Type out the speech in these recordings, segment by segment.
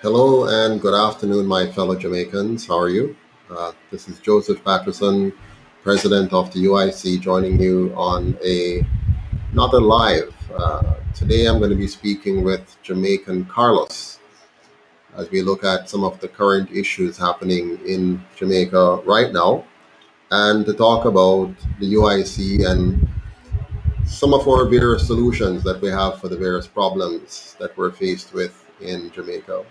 Hello and good afternoon, my fellow Jamaicans. How are you? This is Joseph Patterson, president of the UIC, joining you on another live. Today I'm going to be speaking with Jamaican Carlos as we look at some of the current issues happening in Jamaica right now and to talk about the UIC and some of our various solutions that we have for the various problems that we're faced with in Jamaica.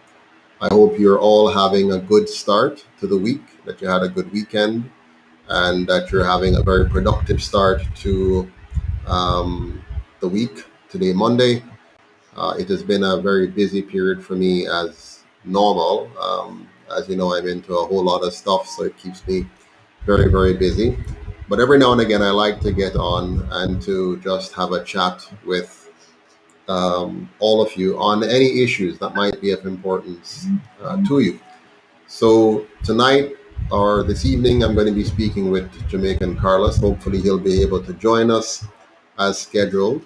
I hope you're all having a good start to the week, that you had a good weekend, and that you're having a very productive start to um, the week. Today, Monday. It has been a very busy period for me as normal. As you know, I'm into a whole lot of stuff, so it keeps me very, very busy. But every now and again, I like to get on and to just have a chat with all of you on any issues that might be of importance to you. So tonight or this evening, I'm going to be speaking with Jamaican Carlos. Hopefully, he'll be able to join us as scheduled,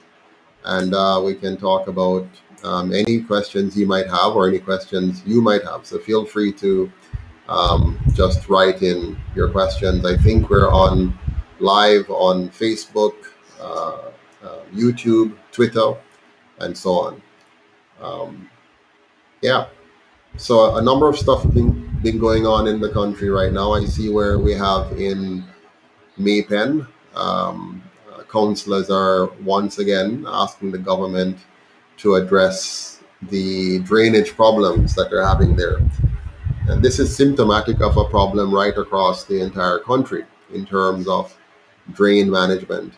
and we can talk about any questions he might have or any questions you might have. So feel free to just write in your questions. I think we're on live on Facebook, YouTube, Twitter, and so on. Um, yeah. So a number of stuff been going on in the country right now. I see where we have in Maypen, councillors are once again asking the government to address the drainage problems that they're having there. And this is symptomatic of a problem right across the entire country in terms of drain management.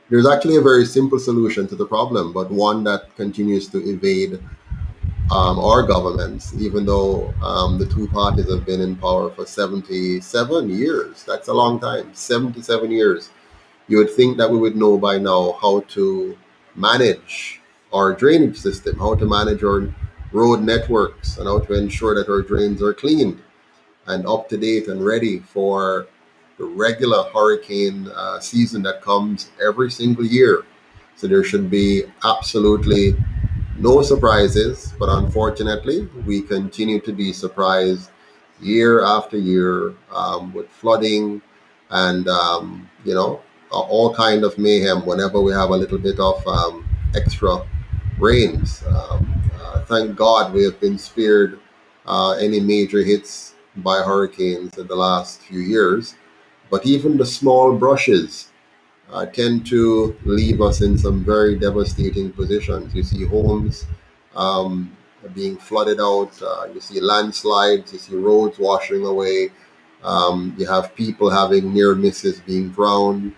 There's actually a very simple solution to the problem, but one that continues to evade our governments, even though the two parties have been in power for 77 years. That's a long time, 77 years. You would think that we would know by now how to manage our drainage system, how to manage our road networks, and how to ensure that our drains are cleaned and up to date and ready for the regular hurricane season that comes every single year. So there should be absolutely no surprises, but unfortunately, we continue to be surprised year after year with flooding and all kind of mayhem whenever we have a little bit of extra rains. Thank God we have been spared any major hits by hurricanes in the last few years, but even the small brushes tend to leave us in some very devastating positions. You see homes um, being flooded out, you see landslides, you see roads washing away, you have people having near misses being drowned,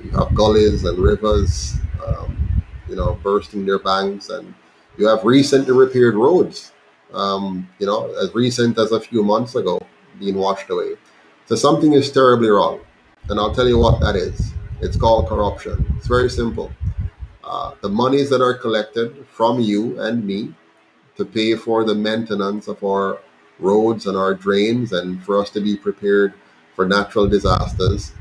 you have gullies and rivers, bursting their banks, and you have recently repaired roads, as recent as a few months ago, being washed away. So something is terribly wrong. And I'll tell you what that is. It's called corruption. It's very simple. The monies that are collected from you and me to pay for the maintenance of our roads and our drains and for us to be prepared for natural disasters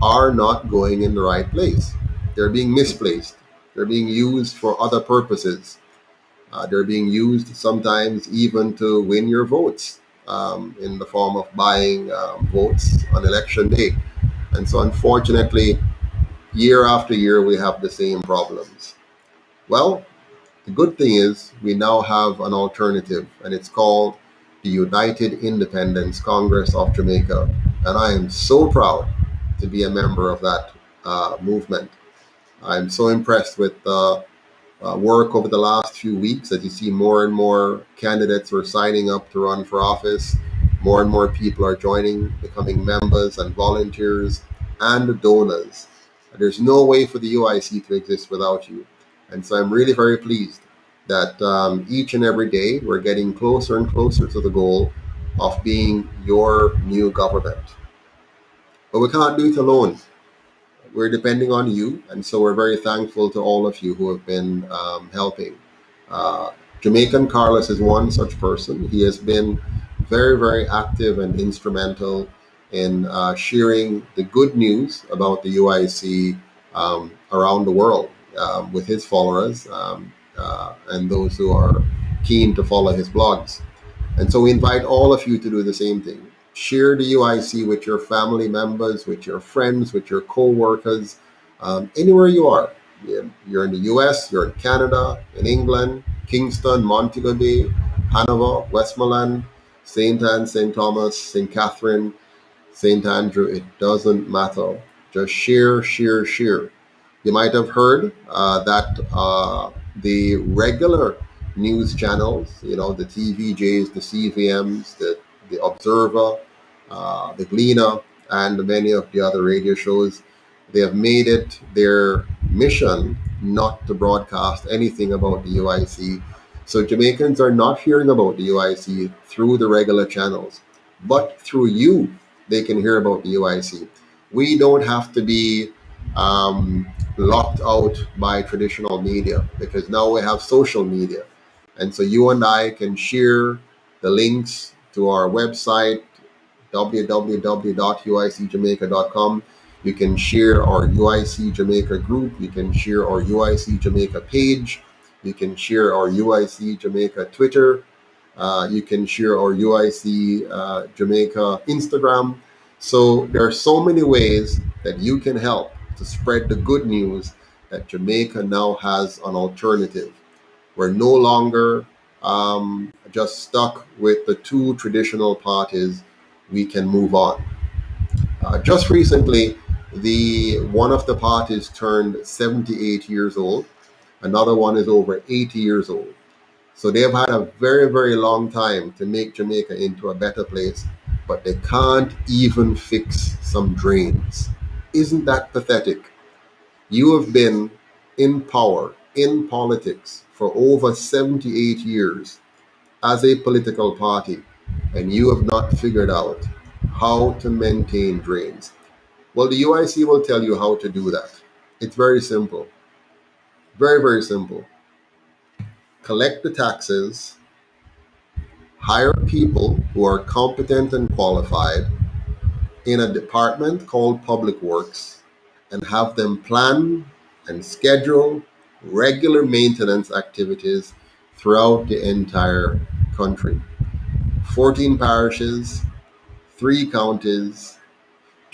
are not going in the right place. They're being misplaced. They're being used for other purposes. They're being used sometimes even to win your votes in the form of buying votes on election day. And so, unfortunately, year after year, we have the same problems. Well, the good thing is we now have an alternative, and it's called the United Independence Congress of Jamaica. And I am so proud to be a member of that movement. I'm so impressed with the work over the last few weeks as you see more and more candidates are signing up to run for office. More and more people are joining, becoming members and volunteers and donors. There's no way for the UIC to exist without you. And so I'm really very pleased that each and every day we're getting closer and closer to the goal of being your new government. But we can't do it alone. We're depending on you, and so we're very thankful to all of you who have been helping. Uh, Jamaican Carlos is one such person. He has been very, very active and instrumental in sharing the good news about the UIC around the world with his followers and those who are keen to follow his blogs. And so we invite all of you to do the same thing. Share the UIC with your family members, with your friends, with your co-workers, anywhere you are. You're in the US, you're in Canada, in England, Kingston, Montego Bay, Hanover, Westmoreland, St. Anne, St. Thomas, St. Catherine, St. Andrew. It doesn't matter. Just share, share, share. You might have heard that the regular news channels, the TVJs, the CVMs, the Observer, the Gleaner, and many of the other radio shows, they have made it their mission not to broadcast anything about the UIC. So Jamaicans are not hearing about the UIC through the regular channels, but through you, they can hear about the UIC. We don't have to be um, locked out by traditional media because now we have social media. And so you and I can share the links to our website, www.uicjamaica.com. You can share our UIC Jamaica group. You can share our UIC Jamaica page. You can share our UIC Jamaica Twitter. You can share our UIC Jamaica Instagram. So there are so many ways that you can help to spread the good news that Jamaica now has an alternative. We're no longer just stuck with the two traditional parties. We can move on. Just recently, the one of the parties turned 78 years old. Another one is over 80 years old. So they've had a very, very long time to make Jamaica into a better place, but they can't even fix some drains. Isn't that pathetic? You have been in power, in politics, for over 78 years as a political party, and you have not figured out how to maintain drains. Well, the UIC will tell you how to do that. It's very simple. Very, very simple. Collect the taxes, hire people who are competent and qualified in a department called Public Works, and have them plan and schedule regular maintenance activities throughout the entire country. 14 parishes, 3 counties,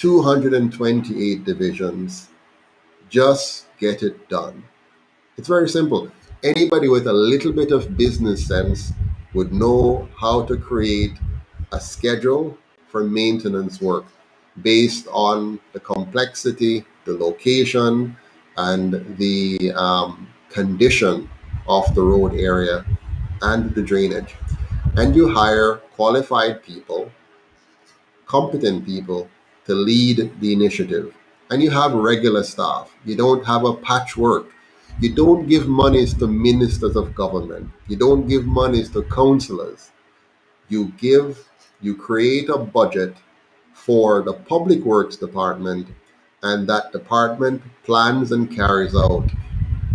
228 divisions. Just get it done. It's very simple. Anybody with a little bit of business sense would know how to create a schedule for maintenance work based on the complexity, the location, and the condition of the road area and the drainage. And you hire qualified people, competent people to lead the initiative. And you have regular staff. You don't have a patchwork. You don't give monies to ministers of government. You don't give monies to councillors. You give, you create a budget for the Public Works Department, and that department plans and carries out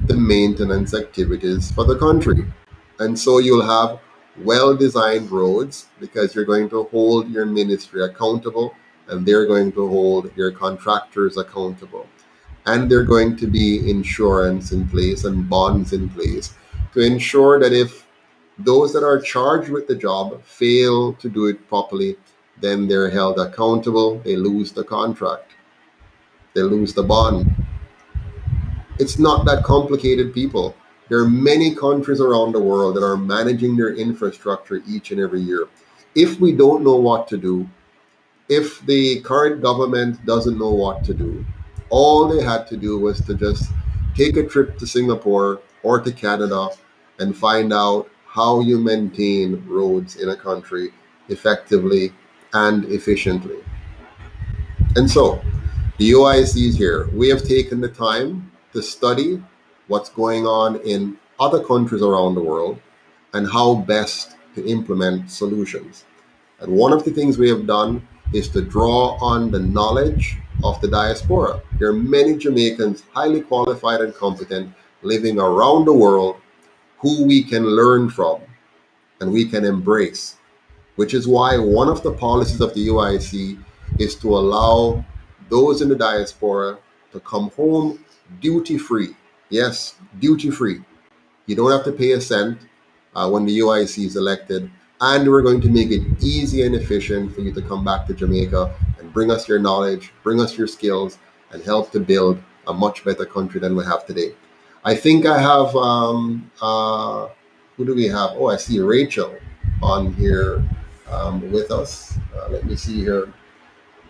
the maintenance activities for the country. And so you'll have well designed roads because you're going to hold your ministry accountable and they're going to hold your contractors accountable. And there are going to be insurance in place and bonds in place to ensure that if those that are charged with the job fail to do it properly, then they're held accountable. They lose the contract, they lose the bond. It's not that complicated, people. There are many countries around the world that are managing their infrastructure each and every year. If we don't know what to do, if the current government doesn't know what to do, all they had to do was to just take a trip to Singapore or to Canada and find out how you maintain roads in a country effectively and efficiently. And so, the UIC is here. We have taken the time to study what's going on in other countries around the world and how best to implement solutions. And one of the things we have done is to draw on the knowledge of the diaspora. There are many Jamaicans, highly qualified and competent, living around the world who we can learn from and we can embrace, which is why one of the policies of the UIC is to allow those in the diaspora to come home duty free. Yes, duty free. You don't have to pay a cent. when the UIC is elected, and we're going to make it easy and efficient for you to come back to Jamaica and bring us your knowledge, bring us your skills, and help to build a much better country than we have today. I think I have, who do we have? Oh, I see Rachel on here with us. Let me see here.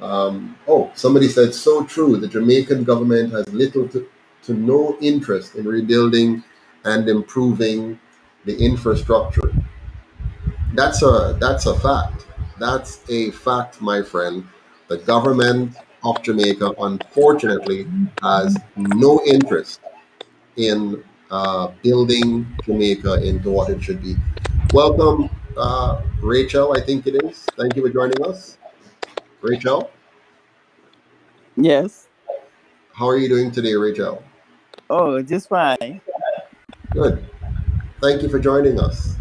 Oh, somebody said, so true. The Jamaican government has little to no interest in rebuilding and improving the infrastructure. That's a fact. That's a fact, my friend. The government of Jamaica, unfortunately, has no interest in building Jamaica into what it should be. Welcome, Rachel, I think it is. Thank you for joining us. Rachel, Yes. how are you doing today, Rachel? Oh, just fine. Good. Thank you for joining us.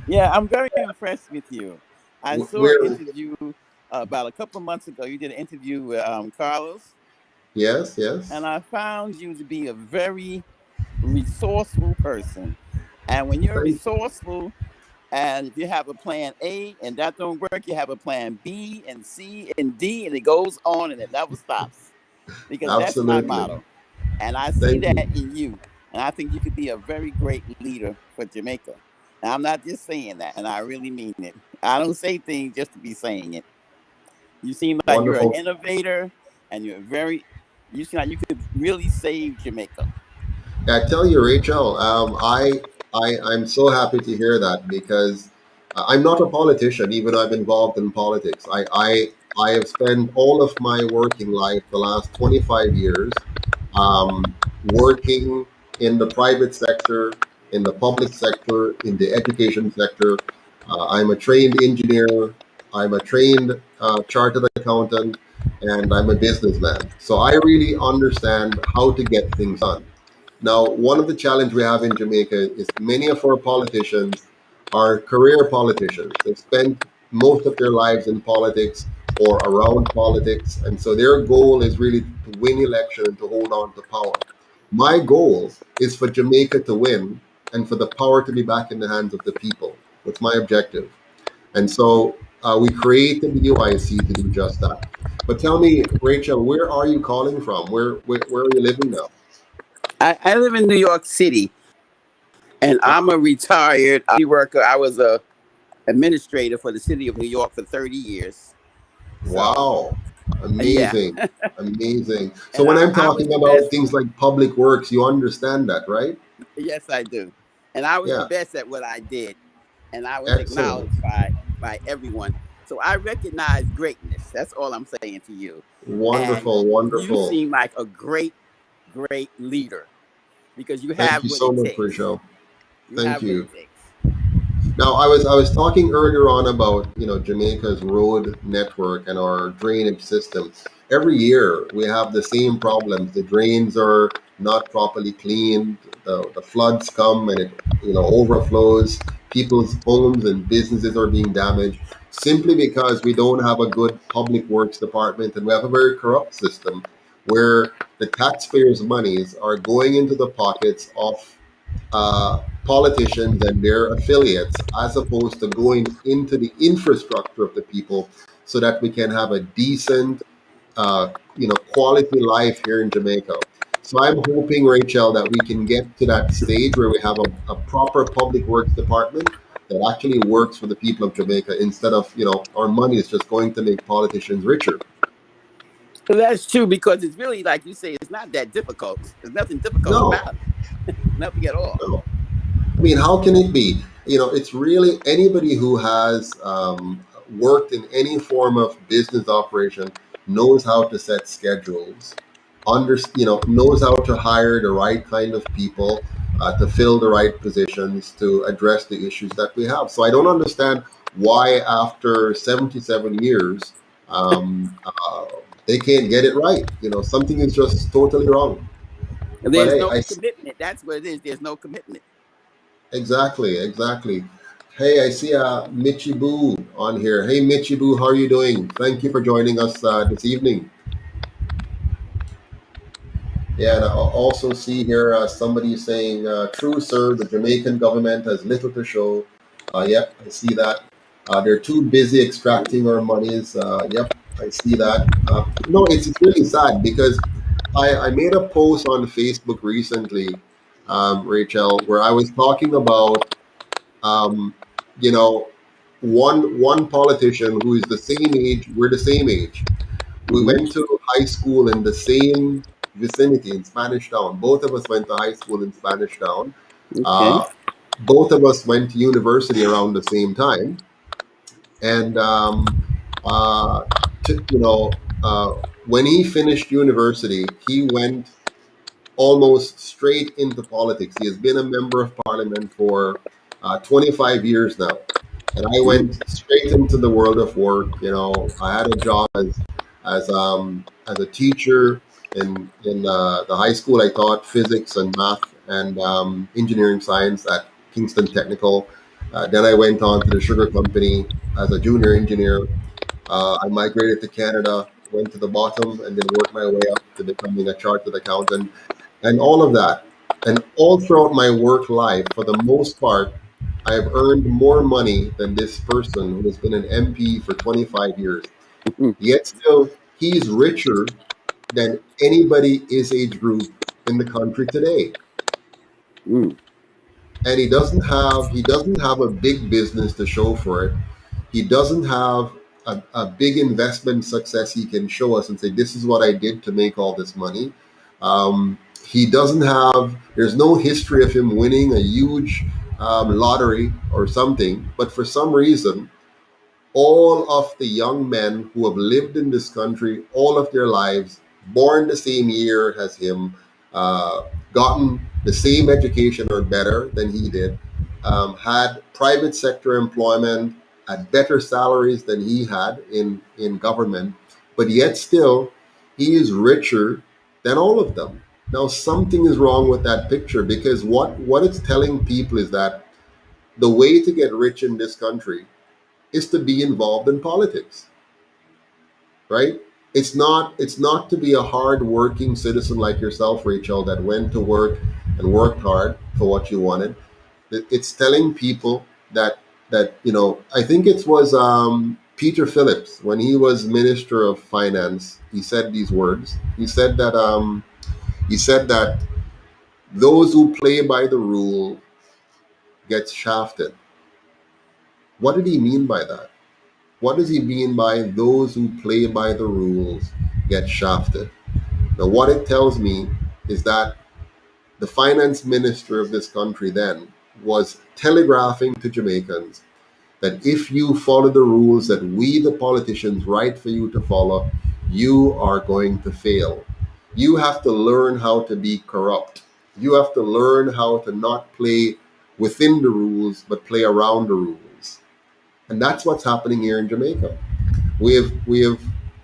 Yeah, I'm very impressed with you. I saw an We're, interview about a couple of months ago. You did an interview with Carlos, yes, yes. and I found you to be a very resourceful person. And when you're Thank resourceful, and if you have a plan A and that don't work, you have a plan B and C and D, and it goes on and it never stops. Because that's my Absolutely. motto. And I see Thank that you. in you. And I think you could be a very great leader for Jamaica. And I'm not just saying that, and I really mean it. I don't say things just to be saying it. You seem like you're an Wonderful. innovator and you seem like you could really save Jamaica. Yeah, I tell you, Rachel, I'm so happy to hear that because I'm not a politician, even though I'm involved in politics. I have spent all of my working life, the last 25 years, working in the private sector, in the public sector, in the education sector. I'm a trained engineer, I'm a trained chartered accountant, and I'm a businessman. So I really understand how to get things done. Now, one of the challenge we have in Jamaica is many of our politicians are career politicians. They've spent most of their lives in politics or around politics, and so their goal is really to win election and to hold on to power. My goal is for Jamaica to win and for the power to be back in the hands of the people. That's my objective. And so we created the UIC to do just that. But tell me, Rachel, where are you calling from? Where are you living now? I live in New York City, and I'm a retired worker. I was a administrator for the city of New York for 30 years. So, Wow. yeah. Amazing. Amazing. So And when I'm I was talking the about best. things like public works, you understand that, right? Yes, I do. And I was the Yeah. best at what I did. And I was Excellent. acknowledged by everyone. So I recognize greatness. That's all I'm saying to you. And Wonderful. you Wonderful. seem like a great leader because you Thank have you what so it much, takes. Rachel. You Thank have what you. it takes. Now, I was talking earlier on about Jamaica's road network and our drainage system. Every year we have the same problems. The drains are not properly cleaned. The floods come and it overflows. People's homes and businesses are being damaged simply because we don't have a good public works department and we have a very corrupt system where the taxpayers' monies are going into the pockets of politicians and their affiliates as opposed to going into the infrastructure of the people so that we can have a decent quality life here in Jamaica. So I'm hoping, Rachel, that we can get to that stage where we have a proper public works department that actually works for the people of Jamaica instead of our money is just going to make politicians richer. So that's true because it's really like you say, it's not that difficult. There's nothing difficult No, about it. Nothing at all. no. I mean, how can it be? It's really anybody who has worked in any form of business operation knows how to set schedules, knows how to hire the right kind of people to fill the right positions to address the issues that we have. So I don't understand why after 77 years they can't get it right. Something is just totally wrong. But There's hey, no commitment. That's what it is. There's no commitment. exactly, exactly. Hey, I see Michi Boo on here. Hey, Michi Boo, how are you doing? Thank you for joining us this evening. Yeah, and I also see here somebody saying, "True, sir, the Jamaican government has little to show." Yep, I see that. They're too busy extracting our monies. Yep, I see that. No, it's really sad because I made a post on Facebook recently, Rachel, where I was talking about, um, you know, one politician who is the same age. We're the same age. We Hmm. went to high school in the same vicinity in Spanish Town. Both of us went to high school in Spanish Town. Okay. Uh, both of us went to university around the same time. And, uh, to, you know, uh, when he finished university, he went almost straight into politics. He has been a member of parliament for 25 years now. And I Mm. went straight into the world of work. I had a job as a teacher in the high school. I taught physics and math and engineering science at Kingston Technical. Then I went on to the sugar company as a junior engineer. I migrated to Canada, went to the bottom, and then worked my way up to becoming a chartered accountant and all of that. And all throughout my work life, for the most part, I have earned more money than this person who has been an MP for 25 years. Mm. Yet still, he's richer than anybody his age group in the country today. Mm. And he doesn't have a big business to show for it. He doesn't have a big investment success he can show us and say, this is what I did to make all this money. He doesn't have, there's no history of him winning a huge lottery or something. But for some reason, all of the young men who have lived in this country all of their lives, born the same year as him, uh, gotten the same education or better than he did, had private sector employment at better salaries than he had in government, but yet still he is richer than all of them. Now, something is wrong with that picture because what it's telling people is that the way to get rich in this country is to be involved in politics, right? It's not to be a hard working citizen like yourself, Rachel, that went to work and worked hard for what you wanted. It's telling people that I think it was Peter Phillips when he was Minister of Finance. He said these words. He said that those who play by the rule get shafted. What did he mean by that? What does he mean by those who play by the rules get shafted? Now, what it tells me is that the finance minister of this country then was telegraphing to Jamaicans that if you follow the rules that we, the politicians, write for you to follow, you are going to fail. You have to learn how to be corrupt. You have to learn how to not play within the rules, but play around the rules. And that's what's happening here in Jamaica. We have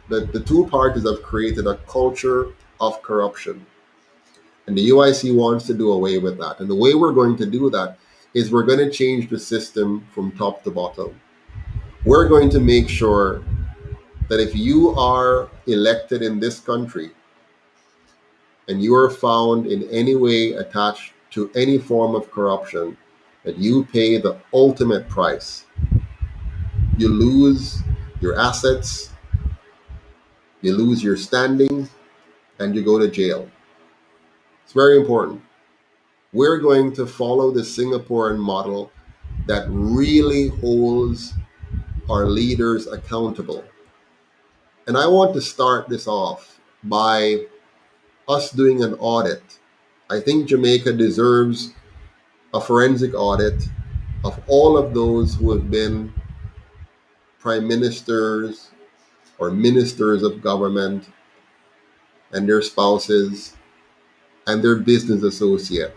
the two parties have created a culture of corruption, and the UIC wants to do away with that. And the way we're going to do that is we're going to change the system from top to bottom. We're going to make sure that if you are elected in this country and you are found in any way attached to any form of corruption, that you pay the ultimate price. You lose your assets, you lose your standing, and you go to jail. It's very important. We're going to follow the Singaporean model that really holds our leaders accountable. And I want to start this off by us doing an audit. I think Jamaica deserves a forensic audit of all of those who have been prime ministers or ministers of government and their spouses and their business associate.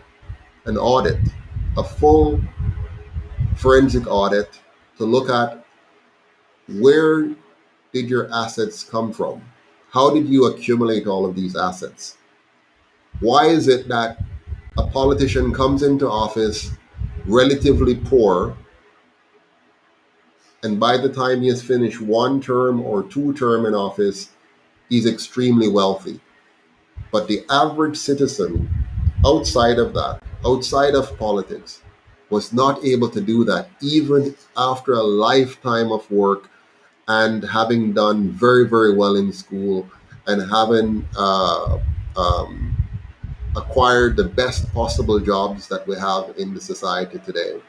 An audit, a full forensic audit to look at where did your assets come from? How did you accumulate all of these assets? Why is it that a politician comes into office relatively poor, and by the time he has finished one term or two term in office, he's extremely wealthy? But the average citizen outside of that, outside of politics, was not able to do that even after a lifetime of work and having done very, very well in school and having um, acquired the best possible jobs that we have in the society today.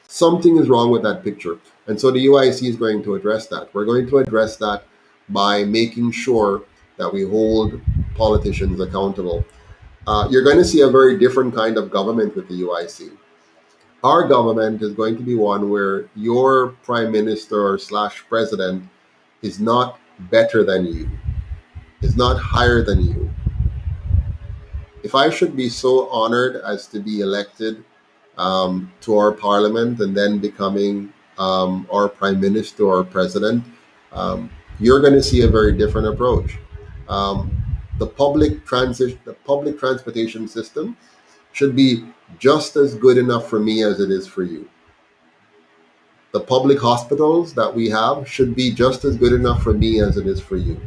Something is wrong with that picture. And so the UIC is going to address that. We're going to address that by making sure that we hold politicians accountable. You're going to see a very different kind of government with the UIC. Our government is going to be one where your prime minister slash president is not better than you, is not higher than you. If I should be so honored as to be elected to our parliament and then becoming our prime minister or president, um, you're going to see a very different approach. Um, the public transportation system should be just as good enough for me as it is for you. The public hospitals that we have should be just as good enough for me as it is for you.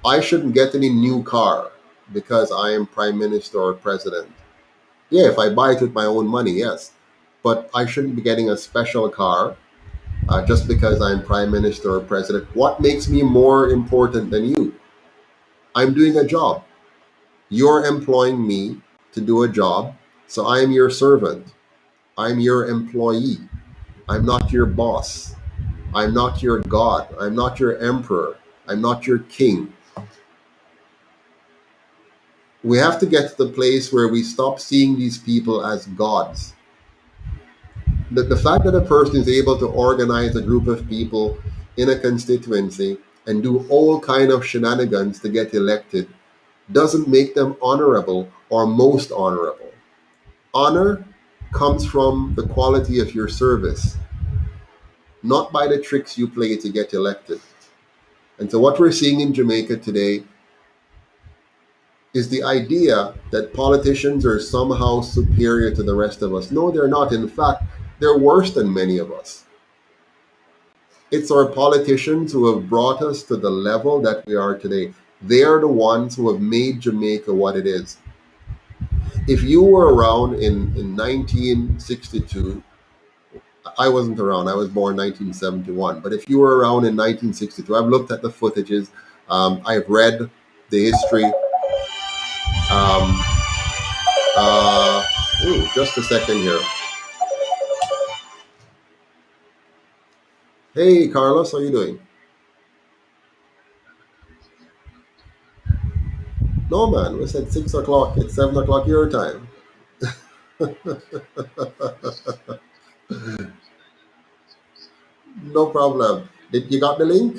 I shouldn't get any new car because I am prime minister or president. Yeah, if I buy it with my own money, yes. But I shouldn't be getting a special car just because I'm prime minister or president. What makes me more important than you? I'm doing a job. You're employing me to do a job, so I'm your servant. I'm your employee. I'm not your boss. I'm not your God. I'm not your emperor. I'm not your king. We have to get to the place where we stop seeing these people as gods. The fact that a person is able to organize a group of people in a constituency and do all kind of shenanigans to get elected doesn't make them honorable or most honorable. Honor comes from the quality of your service, not by the tricks you play to get elected. And so what we're seeing in Jamaica today is the idea that politicians are somehow superior to the rest of us. No, they're not. In fact, they're worse than many of us. It's our politicians who have brought us to the level that we are today. They are the ones who have made Jamaica what it is. If you were around in 1962, I wasn't around. I was born 1971. But if you were around in 1962, I've looked at the footages. I've read the history. Um, just a second here. Hey, Carlos, how you doing? No, man. We said 6 o'clock. It's 7 o'clock your time. No problem. Did you got the link?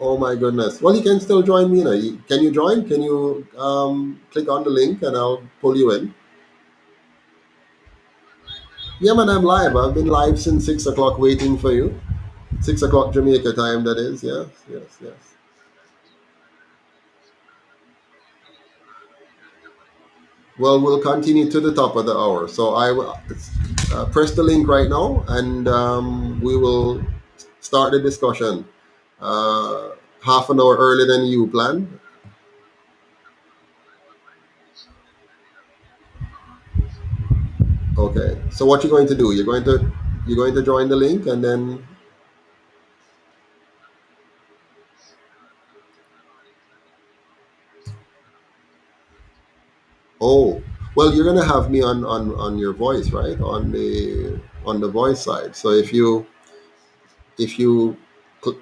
Oh my goodness. Well, you can still join me now. Can you join? Can you click on the link and I'll pull you in? Yeah, man, I'm live. I've been live since 6 o'clock waiting for you. 6 o'clock Jamaica time, that is. Yes, yes, yes. Well, we'll continue to the top of the hour. So I will press the link right now and we will start the discussion. Uh, Half an hour earlier than you planned. Okay. So what you're going to do? You're going to join the link and then oh, well, you're gonna have me on your voice, right? On the voice side. So if you cl-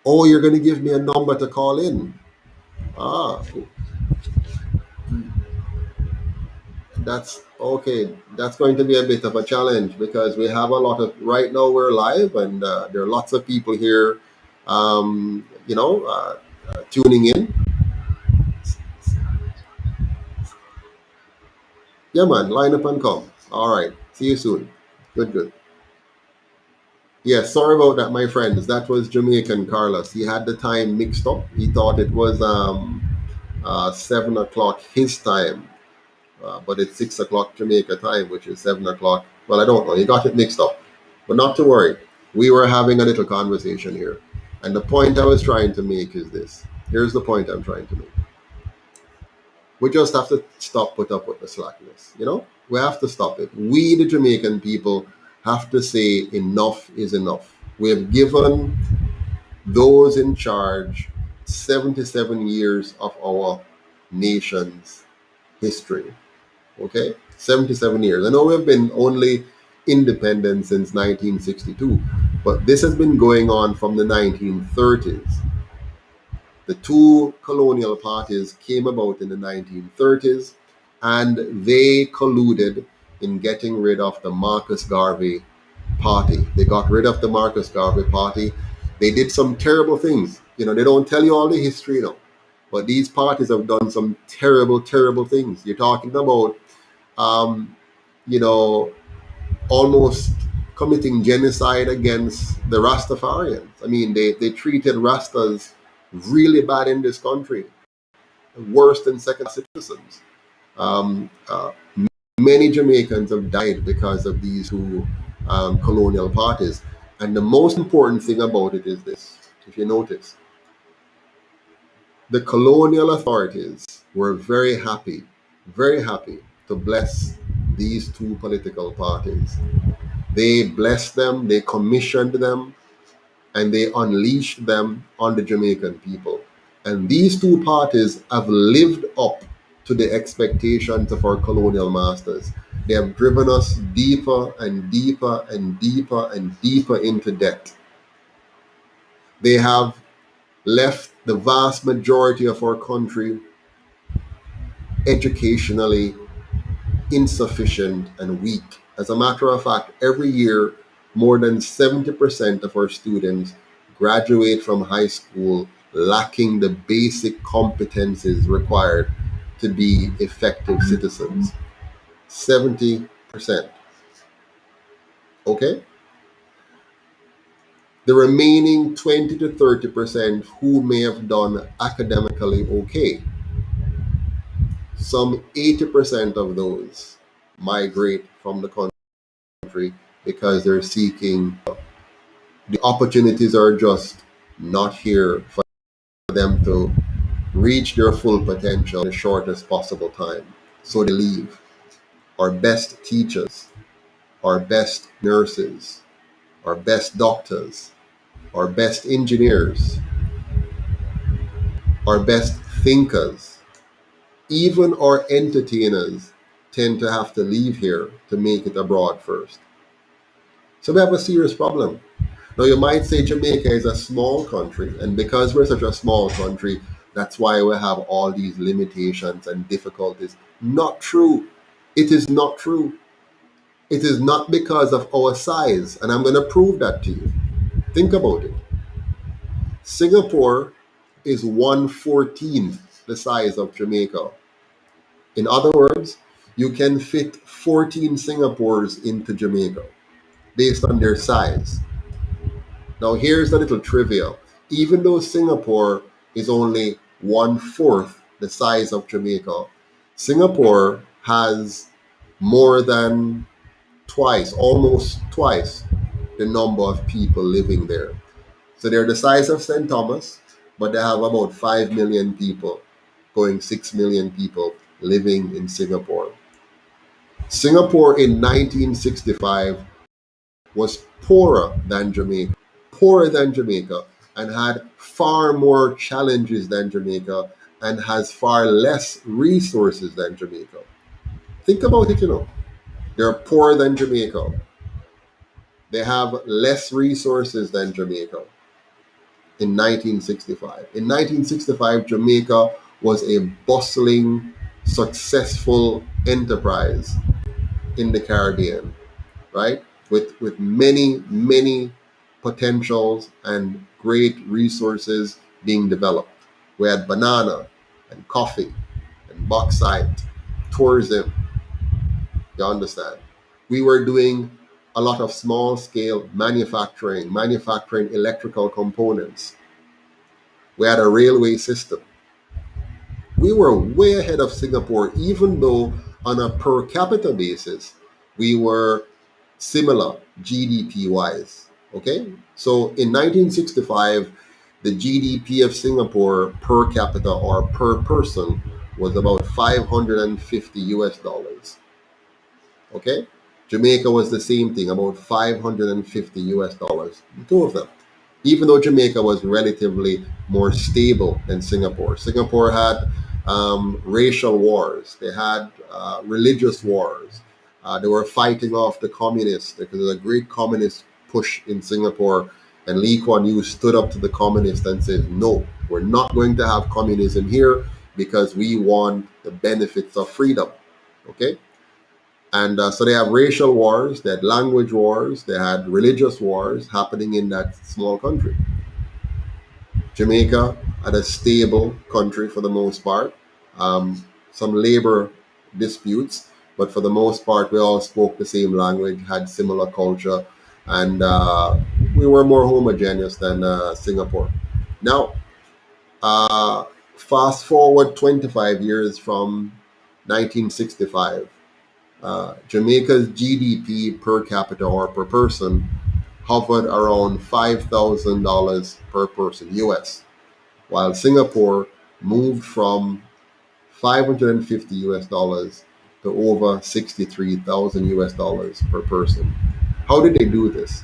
oh, you're gonna give me a number to call in. Ah, that's okay. That's going to be a bit of a challenge because we have a lot of right now we're live and there are lots of people here, tuning in. Yeah, man, line up and come. All right. See you soon. Good, good. Yeah, sorry about that, my friends. That was Jamaican Carlos. He had the time mixed up. He thought it was 7 o'clock his time, but it's 6 o'clock Jamaica time, which is 7 o'clock. Well, I don't know. He got it mixed up. But not to worry. We were having a little conversation here. And the point I was trying to make is this. Here's the point I'm trying to make. We just have to stop put up with the slackness. We have to stop it. We, the Jamaican people, have to say enough is enough. We have given those in charge 77 years of our nation's history. Okay? 77 years. I know we've been only independent since 1962, but this has been going on from the 1930s. The two colonial parties came about in the 1930s, and they colluded in getting rid of the Marcus Garvey party. They got rid of the Marcus Garvey party. They did some terrible things. They don't tell you all the history, but these parties have done some terrible, terrible things. You're talking about, you know, almost committing genocide against the Rastafarians. I mean, they treated Rastas really bad in this country, worse than second citizens. Um, uh, Many Jamaicans have died because of these two colonial parties. And the most important thing about it is this: if you notice, the colonial authorities were very happy to bless these two political parties. They blessed them, they commissioned them, and they unleashed them on the Jamaican people. And these two parties have lived up to the expectations of our colonial masters. They have driven us deeper and deeper and deeper and deeper into debt. They have left the vast majority of our country educationally insufficient and weak. As a matter of fact, every year, more than 70% of our students graduate from high school lacking the basic competencies required to be effective citizens. 70%. Okay? The remaining 20 to 30% who may have done academically okay, some 80% of those migrate from the country because they're seeking, the opportunities are just not here for them to reach their full potential in the shortest possible time. So they leave. Our best teachers, our best nurses, our best doctors, our best engineers, our best thinkers, even our entertainers tend to have to leave here to make it abroad first. So we have a serious problem. Now, you might say Jamaica is a small country, and because we're such a small country, that's why we have all these limitations and difficulties. Not true. It is not true. It is not because of our size, and I'm going to prove that to you. Think about it. Singapore is 1/14th the size of Jamaica. In other words, you can fit 14 Singapores into Jamaica based on their size. Now, here's a little trivia. Even though Singapore is only 1/4 the size of Jamaica, Singapore has more than twice, almost twice, the number of people living there. So they're the size of St. Thomas, but they have about 5 million people, going 6 million people living in Singapore. Singapore in 1965 was poorer than Jamaica, and had far more challenges than Jamaica, and has far less resources than Jamaica. Think about it. They're poorer than Jamaica. They have less resources than Jamaica in 1965. In 1965, Jamaica was a bustling, successful enterprise in the Caribbean, right? With many, many potentials and great resources being developed. We had banana and coffee and bauxite, tourism, you understand? We were doing a lot of small scale manufacturing electrical components. We had a railway system. We were way ahead of Singapore, even though on a per capita basis, we were similar GDP wise. Okay, so in 1965, the GDP of Singapore per capita or per person was about 550 US dollars. Okay, Jamaica was the same thing, about 550 US dollars, two of them. Even though Jamaica was relatively more stable than Singapore. Singapore had racial wars, they had religious wars. They were fighting off the communists because there was a great communist push in Singapore. And Lee Kuan Yew stood up to the communists and said, no, we're not going to have communism here because we want the benefits of freedom. Okay? And so they have racial wars, they had language wars, they had religious wars happening in that small country. Jamaica had a stable country for the most part. Some labor disputes, but for the most part, we all spoke the same language, had similar culture, and we were more homogeneous than Singapore. Now, uh, fast forward 25 years from 1965. Jamaica's GDP per capita or per person hovered around $5,000 per person US, while Singapore moved from 550 US dollars to over 63,000 US dollars per person. How did they do this?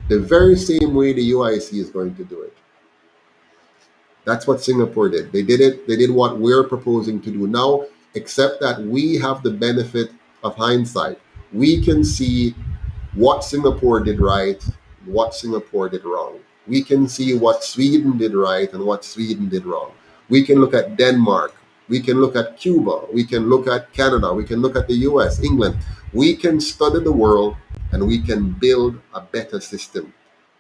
The very same way the UIC is going to do it. That's what Singapore did. They did it. They did what we're proposing to do now, except that we have the benefit of hindsight. We can see what Singapore did right, what Singapore did wrong. We can see what Sweden did right and what Sweden did wrong. We can look at Denmark. We can look at Cuba. We can look at Canada. We can look at the US, England. We can study the world and we can build a better system.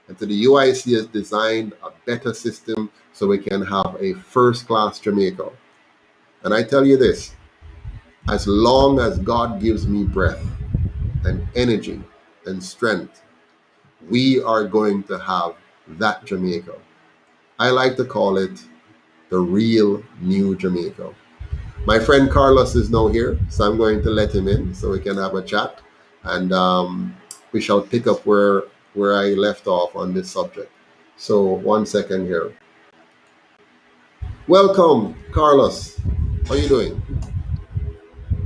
And so the UIC has designed a better system so we can have a first class Jamaica. And I tell you this, as long as God gives me breath and energy and strength, we are going to have that Jamaica. I like to call it the real new Jamaica. My friend Carlos is now here, so I'm going to let him in so we can have a chat, and we shall pick up where I left off on this subject. So 1 second here. Welcome, Carlos. How are you doing?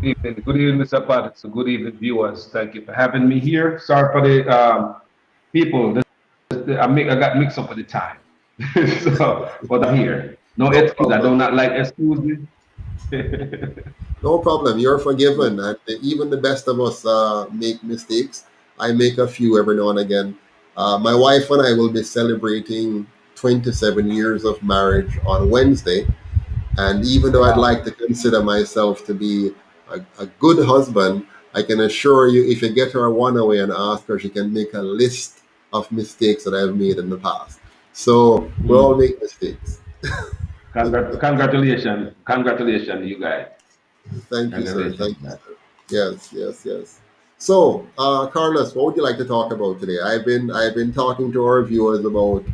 Good evening, Mr. Patterson. Good evening, viewers. Thank you for having me here. Sorry for the people. I got mixed up with the time. So, but I'm here. No No excuse. I do problem. not like excuses. No problem. You're forgiven. And even the best of us make mistakes. I make a few every now and again. My wife and I will be celebrating 27 years of marriage on Wednesday. And even though I'd Wow. like to consider myself to be a good husband, I can assure you if you get her one away and ask her, she can make a list of mistakes that I've made in the past. So we all Mm. make mistakes. Congratulations. Congratulations, you guys. Thank you, sir. Congratulations, Thank you, man. sir. Yes, yes, yes. So, Carlos, what would you like to talk about today? I've been talking to our viewers about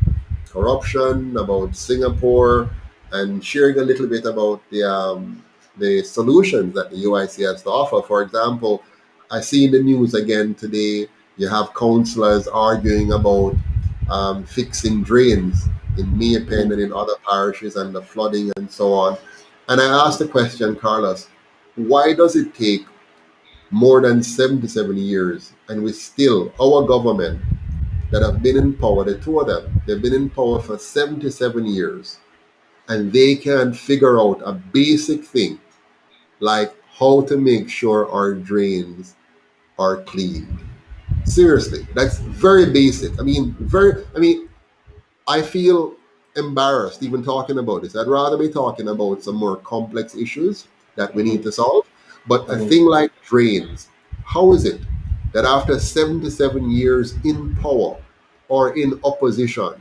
corruption, about Singapore, and sharing a little bit about the solutions that the UIC has to offer. For example, I see in the news again today, you have councillors arguing about fixing drains in Maypen and in other parishes and the flooding and so on. And I asked the question, Carlos, why does it take more than 77 years and we still, our government that have been in power, the two of them, they've been in power for 77 years and they can't figure out a basic thing like how to make sure our drains are cleaned. Seriously, that's very basic. I feel embarrassed even talking about this. I'd rather be talking about some more complex issues that we need Mhm, to solve. But a mhm, thing like drains, how is it that after 77 years in power or in opposition,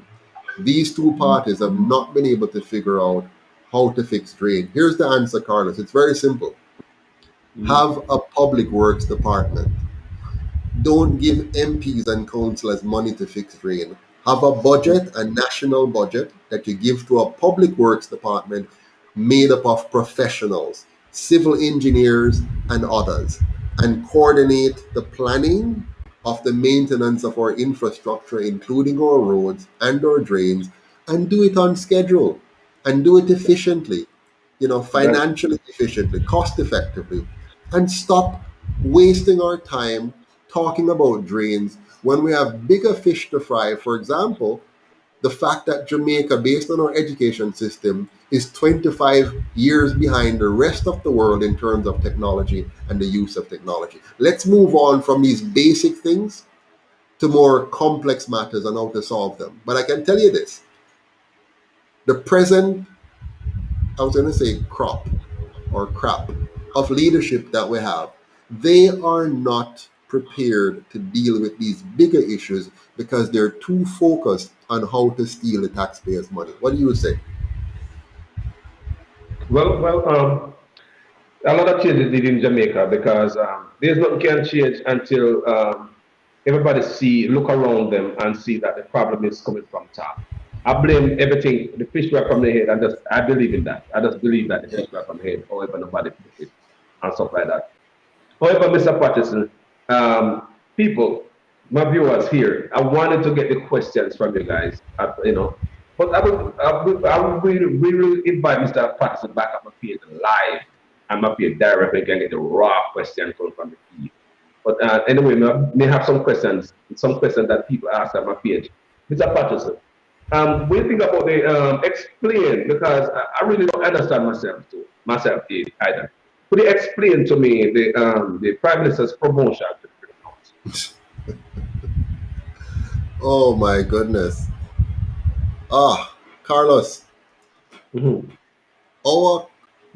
these two parties have not been able to figure out how to fix drain? Here's the answer, Carlos. It's very simple. mhm, Have a public works department. Don't give MPs and councillors money to fix drain. Have a mhm, budget, a national budget that you give to a public works department made up of professionals, civil engineers, and others, and coordinate the planning of the maintenance of our infrastructure, including our roads and our drains, and do it on schedule and do it efficiently, Right. financially efficiently, cost effectively, and stop wasting our time talking about drains when we have bigger fish to fry. For example, the fact that Jamaica, based on our education system, is 25 years behind the rest of the world in terms of technology and the use of technology. Let's move on from these basic things to more complex matters and how to solve them. But I can tell you this, the present, I was going to say crop or crap of leadership that we have, they are not prepared to deal with these bigger issues because they're too focused on how to steal the taxpayers' money. What do you say? Well, a lot of changes did in Jamaica because there's nothing can change until everybody look around them and see that the problem is coming from top. I blame everything, the fish were from the head, and I believe in that. I just believe that the fish were from the head, however nobody put it and stuff like that. However, Mr. Patterson, people, my viewers here, I wanted to get the questions from you guys, but I will really invite Mr. Patterson back up my page live. I'm up here directly and get the raw question from the feed. But anyway, may have some questions that people ask on my page. Mr. Patterson, what do you think about the explain? Because I really don't understand myself either. Could you explain to me the Prime Minister's promotion to the Privy Council? Oh my goodness. Ah, Carlos, Mhm, our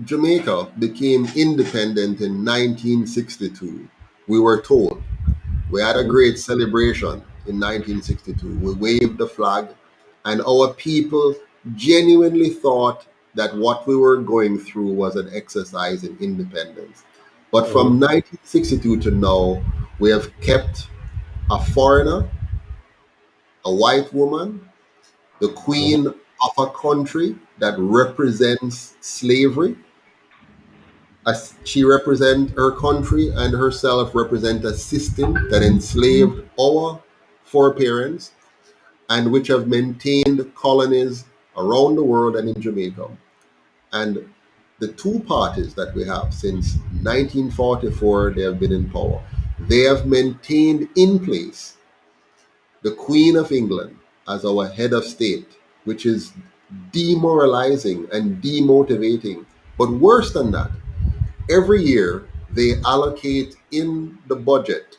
Jamaica became independent in 1962. We were told. We had a mhm, great celebration in 1962. We waved the flag, and our people genuinely thought that what we were going through was an exercise in independence. But from mhm, 1962 to now, we have kept a foreigner, a white woman, the mhm. queen of a country that represents slavery. As she represents her country and herself represent a system that enslaved our foreparents and which have maintained colonies around the world and in Jamaica. And the two parties that we have since 1944, they have been in power. They have maintained in place the Queen of England as our head of state, which is demoralizing and demotivating. But worse than that, every year they allocate in the budget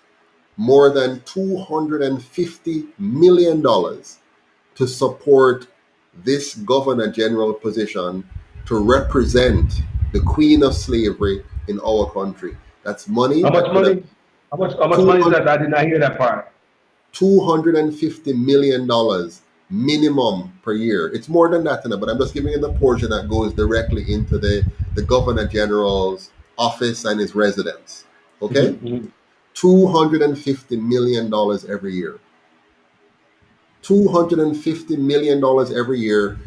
more than $250 million to support this governor general position to represent the queen of slavery in our country. That's money How that much could have money? How much money is 200 that? I did not hear that part. $250 million minimum per year. It's more than that, but I'm just giving you the portion that goes directly into the governor general's office and his residence. Okay? Mhm, mhm. $250 million every year. $250 million every year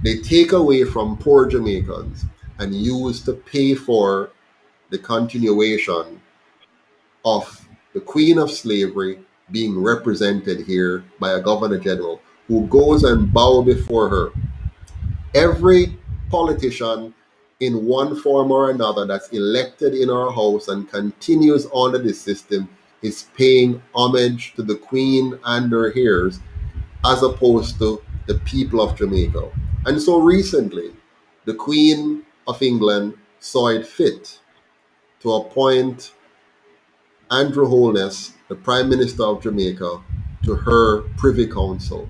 they take away from poor Jamaicans and use to pay for the continuation of the Queen of Slavery being represented here by a Governor General who goes and bow before her. Every politician in one form or another that's elected in our house and continues under this system is paying homage to the Queen and her heirs as opposed to the people of Jamaica. And so recently, the Queen of England saw it fit to appoint Andrew Holness, the Prime Minister of Jamaica, to her Privy Council.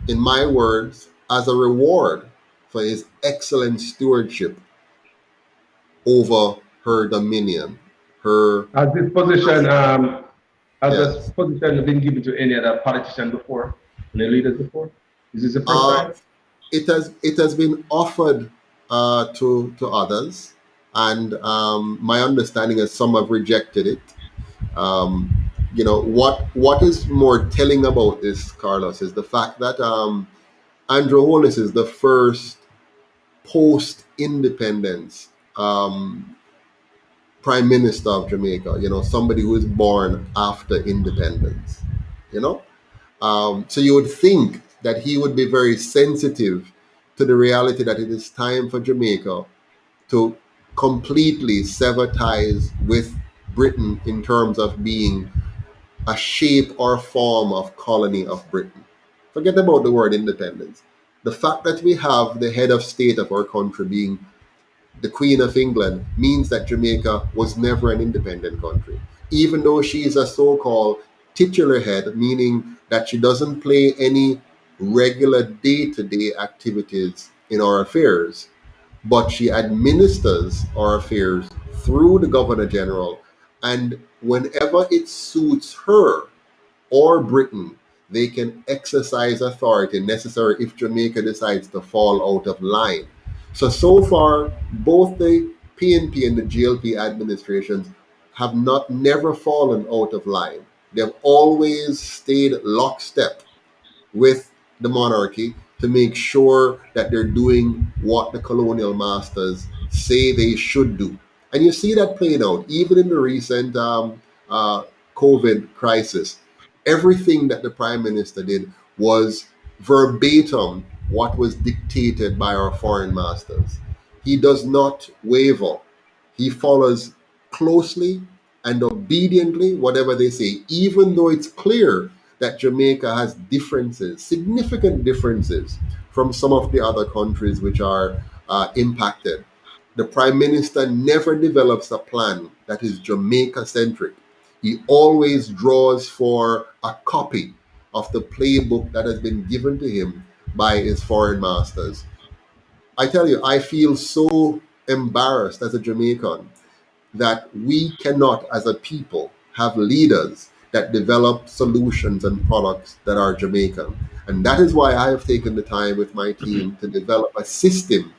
In my words, as a reward for his excellent stewardship over her dominion. Her, Has this position, has this yes. position been given to any other politician before, any leaders before? Is this the first Uh, time? it has been offered to others, and my understanding is some have rejected it. Um, what is more telling about this, Carlos, is the fact that Andrew Holness is the first post-independence prime minister of Jamaica, somebody who is born after independence, you know. So you would think that he would be very sensitive to the reality that it is time for Jamaica to completely sever ties with Britain in terms of being a shape or form of colony of Britain. Forget about the word independence. The fact that we have the head of state of our country being the Queen of England means that Jamaica was never an independent country. Even though she is a so called titular head, meaning that she doesn't play any regular day to day activities in our affairs, but she administers our affairs through the Governor General. And whenever it suits her, or Britain, they can exercise authority necessary if Jamaica decides to fall out of line. So far, both the PNP and the GLP administrations have not never fallen out of line. They've always stayed lockstep with the monarchy to make sure that they're doing what the colonial masters say they should do. And you see that playing out even in the recent uh, COVID crisis. Everything that the prime minister did was verbatim what was dictated by our foreign masters. He does not waver. He follows closely and obediently whatever they say, even though it's clear that Jamaica has differences, significant differences from some of the other countries which are impacted. The Prime Minister never develops a plan that is Jamaica centric. He always draws for a copy of the playbook that has been given to him by his foreign masters. I tell you, I feel so embarrassed as a Jamaican that we cannot, as a people, have leaders that develop solutions and products that are Jamaican. And that is why I have taken the time with my team to develop a system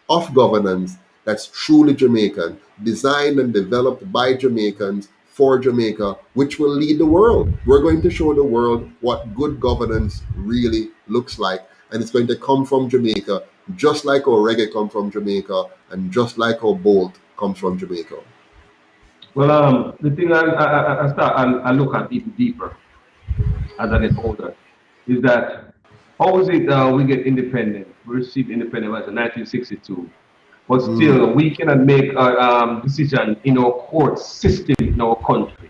of governance that's truly Jamaican, designed and developed by Jamaicans for Jamaica, which will lead the world. We're going to show the world what good governance really looks like. And it's going to come from Jamaica, just like our reggae come from Jamaica, and just like our bolt comes from Jamaica. Well, the thing I start I look at even deeper as I get older is that how is it we get independent? We received independence in 1962, but still we cannot make a decision in our court system in our country.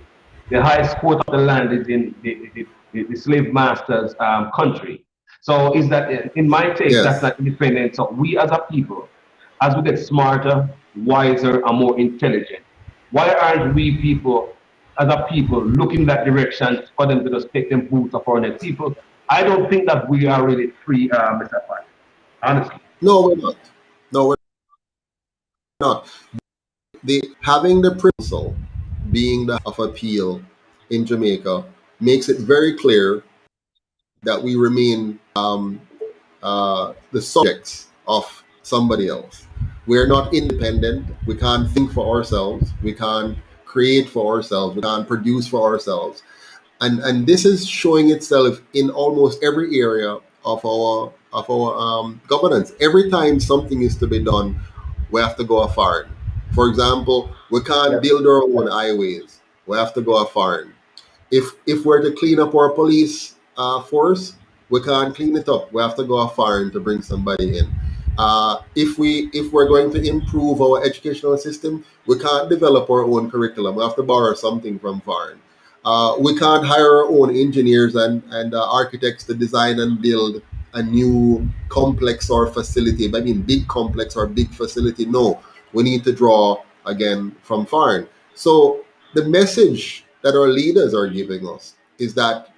The highest court of the land is in the slave masters' country. So is that, in my take, that's Yes. not independent. So we as a people, as we get smarter, wiser, and more intelligent, why aren't we people, as a people, looking that direction for them to just take them boots up on their people? I don't think that we are really free, Mr. Pat, honestly. No, we're not. No, we're not. The having the council being the of appeal in Jamaica makes it very clear that we remain the subjects of somebody else. We're not independent. We can't think for ourselves. We can't create for ourselves. We can't produce for ourselves. And this is showing itself in almost every area of our governance. Every time something is to be done, we have to go a foreign. For example, we can't Yes. build our own highways. We have to go a foreign. If we're to clean up our police force, we can't clean it up. We have to go foreign to bring somebody in. If we're going to improve our educational system, we can't develop our own curriculum. We have to borrow something from foreign. We can't hire our own engineers and architects to design and build a new complex or facility. I mean, big complex or big facility. No, we need to draw again from foreign. So the message that our leaders are giving us is that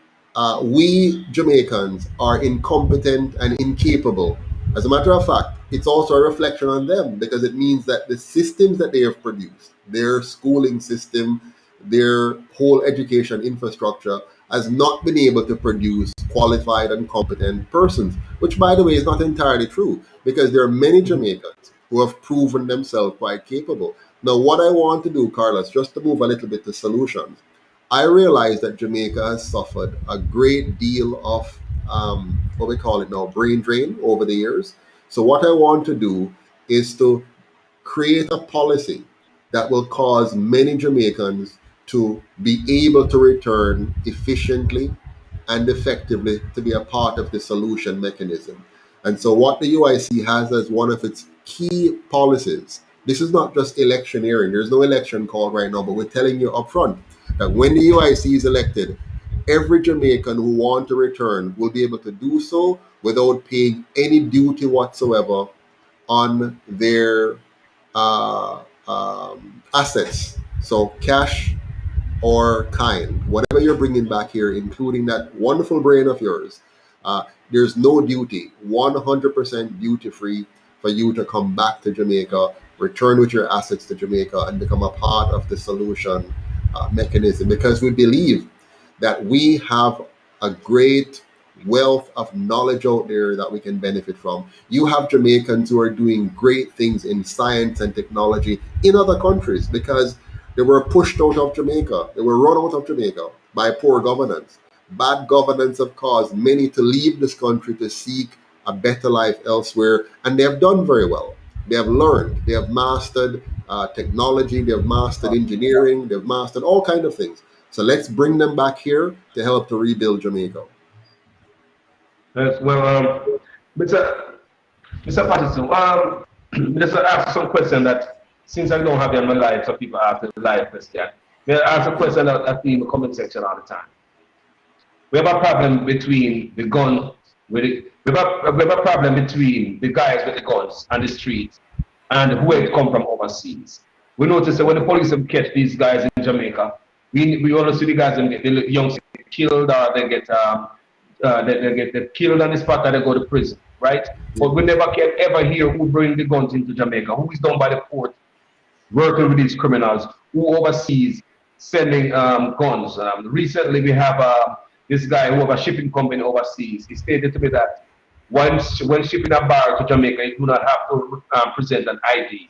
we Jamaicans are incompetent and incapable. As a matter of fact, it's also a reflection on them because it means that the systems that they have produced, their schooling system, their whole education infrastructure, has not been able to produce qualified and competent persons, which, by the way, is not entirely true because there are many Jamaicans who have proven themselves quite capable. Now, what I want to do, Carlos, just to move a little bit to solutions, I realize that Jamaica has suffered a great deal of what we call it now, brain drain over the years. So, what I want to do is to create a policy that will cause many Jamaicans to be able to return efficiently and effectively to be a part of the solution mechanism. And so, what the UIC has as one of its key policies, this is not just electioneering, there's no election called right now, but we're telling you up front that when the UIC is elected, every Jamaican who wants to return will be able to do so without paying any duty whatsoever on their assets. So, cash or kind, whatever you're bringing back here, including that wonderful brain of yours, there's no duty, 100% duty free for you to come back to Jamaica, return with your assets to Jamaica, and become a part of the solution mechanism. Because we believe that we have a great wealth of knowledge out there that we can benefit from. You have Jamaicans who are doing great things in science and technology in other countries because they were pushed out of Jamaica. They were run out of Jamaica by poor governance. Bad governance have caused many to leave this country to seek a better life elsewhere, and they have done very well. They have learned, they have mastered technology, they have mastered engineering, they have mastered all kinds of things. So let's bring them back here to help to rebuild Jamaica. Yes, well, Mr. Patterson, just ask some question that since I don't have them on live, so people ask the live question. They ask a question that in the comment section all the time. We have a problem between the gun, we have a problem between the guys with the guns on the streets and who had come from overseas. We notice that when the police catch these guys in Jamaica, we always see the guys and the young killed or they get they get killed on the spot and they go to prison, right? But we never can ever hear who bring the guns into Jamaica, who is done by the port working with these criminals, who overseas sending guns. Recently we have this guy who have a shipping company overseas. He stated to me that when shipping a barrel to Jamaica, you do not have to present an ID.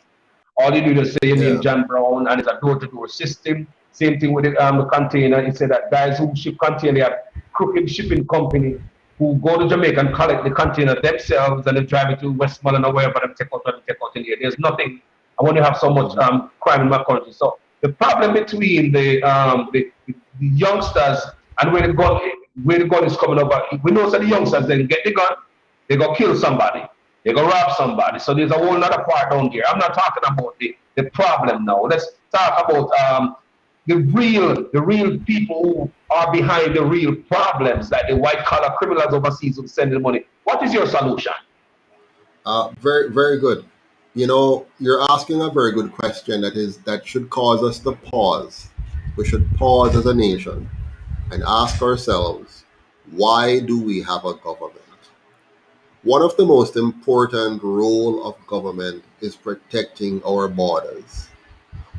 All you do is say your name, John Brown, and it's a door-to-door system. Same thing with the container. He said that guys who ship container, they have crooked shipping company who go to Jamaica and collect the container themselves and then drive it to Westmoreland or wherever they take out in here. There's nothing. I want to have so much crime in my country. So the problem between the youngsters and where the gun is coming over, we know that the youngsters then get the gun, they go kill somebody, they go rob somebody. So there's a whole other part down here. I'm not talking about the problem now. Let's talk about the real people who are behind the real problems, like the white collar criminals overseas who send the money. What is your solution? Very, very good. You know, you're asking a very good question that should cause us to pause. We should pause as a nation and ask ourselves, why do we have a government? One of the most important role of government is protecting our borders.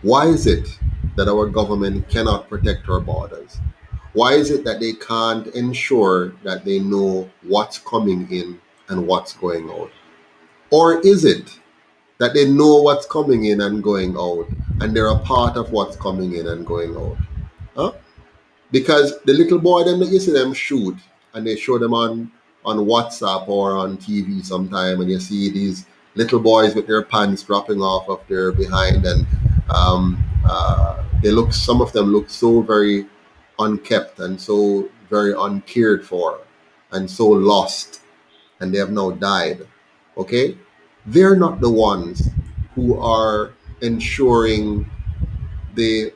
Why is it that our government cannot protect our borders? Why is it that they can't ensure that they know what's coming in and what's going out? Or is it that they know what's coming in and going out and they're a part of what's coming in and going out? Huh? Because the little boy them that you see them shoot and they show them on WhatsApp or on TV sometime, and you see these little boys with their pants dropping off of their behind, and some of them look so very unkept and so very uncared for and so lost, and they have now died. Okay, they're not the ones who are ensuring the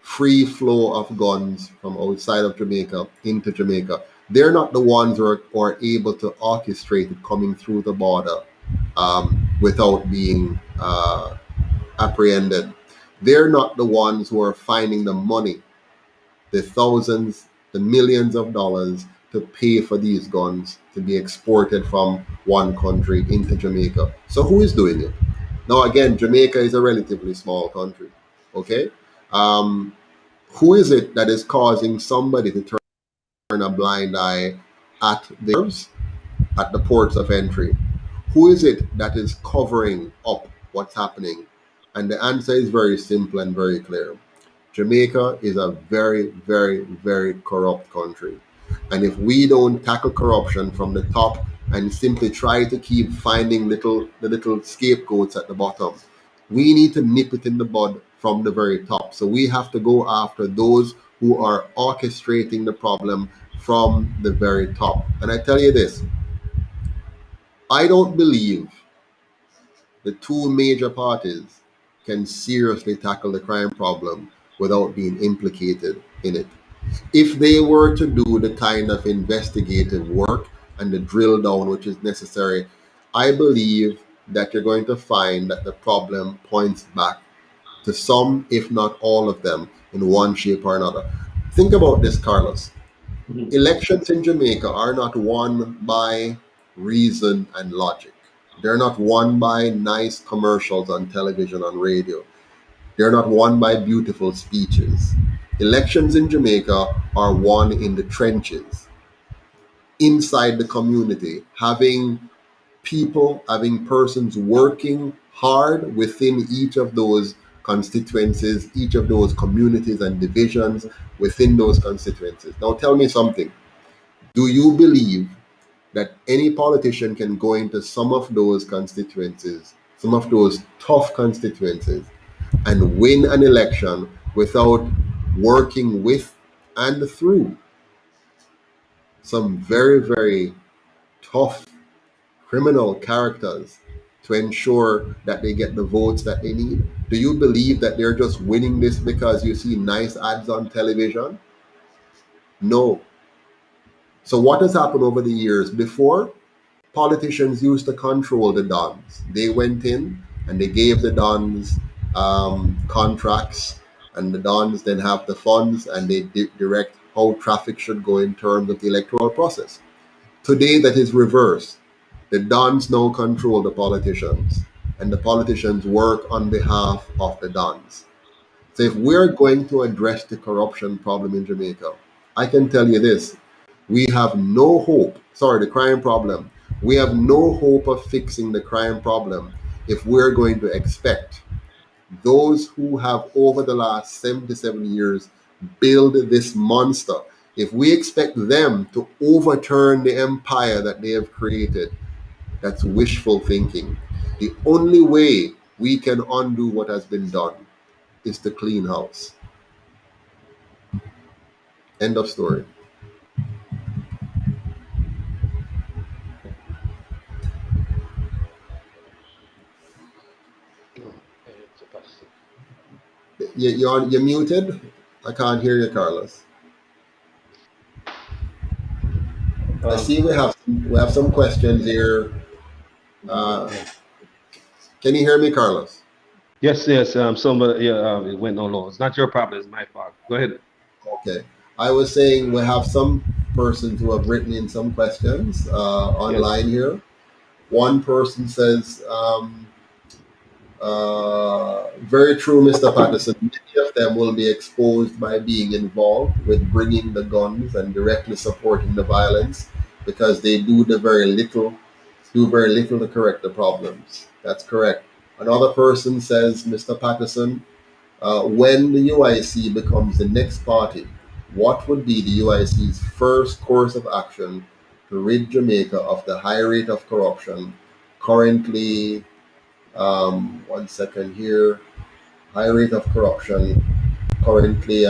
free flow of guns from outside of Jamaica into Jamaica. They're not the ones who are able to orchestrate it coming through the border without being apprehended. They're not the ones who are finding the money, the thousands, the millions of dollars to pay for these guns to be exported from one country into Jamaica. So who is doing it? Now, again, Jamaica is a relatively small country. Okay? Who is it that is causing somebody to turn a blind eye at the ports of entry? Who is it that is covering up what's happening? And the answer is very simple and very clear. Jamaica is a very, very, very corrupt country. And if we don't tackle corruption from the top and simply try to keep finding the little scapegoats at the bottom, we need to nip it in the bud from the very top. So we have to go after those who are orchestrating the problem from the very top. And I tell you this, I don't believe the two major parties can seriously tackle the crime problem without being implicated in it. If they were to do the kind of investigative work and the drill down which is necessary, I believe that you're going to find that the problem points back to some, if not all of them, in one shape or another. Think about this, Carlos. Mhm. Elections in Jamaica are not won by reason and logic. They're not won by nice commercials on television, on radio. They're not won by beautiful speeches. Elections in Jamaica are won in the trenches, inside the community, having persons working hard within each of those constituencies, each of those communities and divisions within those constituencies. Now tell me something. Do you believe that any politician can go into some of those constituencies, some of those tough constituencies, and win an election without working with and through some very, very tough criminal characters to ensure that they get the votes that they need? Do you believe that they're just winning this because you see nice ads on television? No. So, what has happened over the years? Before, politicians used to control the dons. They went in and they gave the dons contracts, and the dons then have the funds and they direct how traffic should go in terms of the electoral process. Today, that is reversed. The dons now control the politicians, and the politicians work on behalf of the dons. So, if we're going to address the corruption problem in Jamaica, I can tell you this, we have no hope. Sorry, the crime problem. We have no hope of fixing the crime problem if we're going to expect those who have, over the last 77 years, build this monster. If we expect them to overturn the empire that they have created, that's wishful thinking. The only way we can undo what has been done is to clean house. End of story. You're muted. I can't hear you, Carlos. I Um, see we have some questions here. Uh, can you hear me, Carlos? yes, yes. Somebody, yeah, it went on low. It's not your problem. It's my fault. Go ahead. Okay. I was saying we have some persons who have written in some questions Yes. online here. One person says, very true, Mr. Patterson. Many of them will be exposed by being involved with bringing the guns and directly supporting the violence because they do very little to correct the problems. That's correct. Another person says, Mr. Patterson, when the UIC becomes the next party, what would be the UIC's first course of action to rid Jamaica of the high rate of corruption currently? One second here. High rate of corruption currently.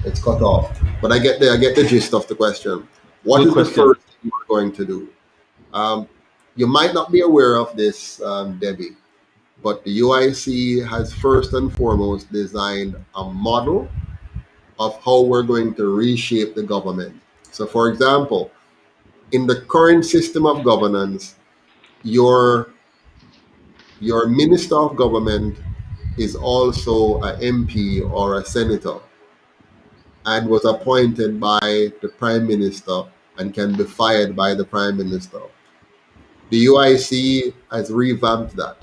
It's cut off. But I get the gist of the question. What Good is the question. first thing we're going to do? Um, you might not be aware of this, Debbie, but the UIC has first and foremost designed a model of how we're going to reshape the government. So, for example, in the current system of governance, your your minister of government is also a MP or a senator and was appointed by the prime minister and can be fired by the prime minister. The UIC has revamped that.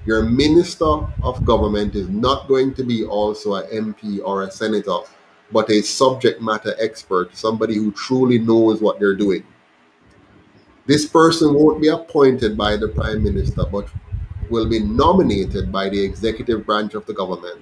Your minister of government is not going to be also an MP or a senator, but a subject matter expert, somebody who truly knows what they're doing. This person won't be appointed by the prime minister, but will be nominated by the executive branch of the government,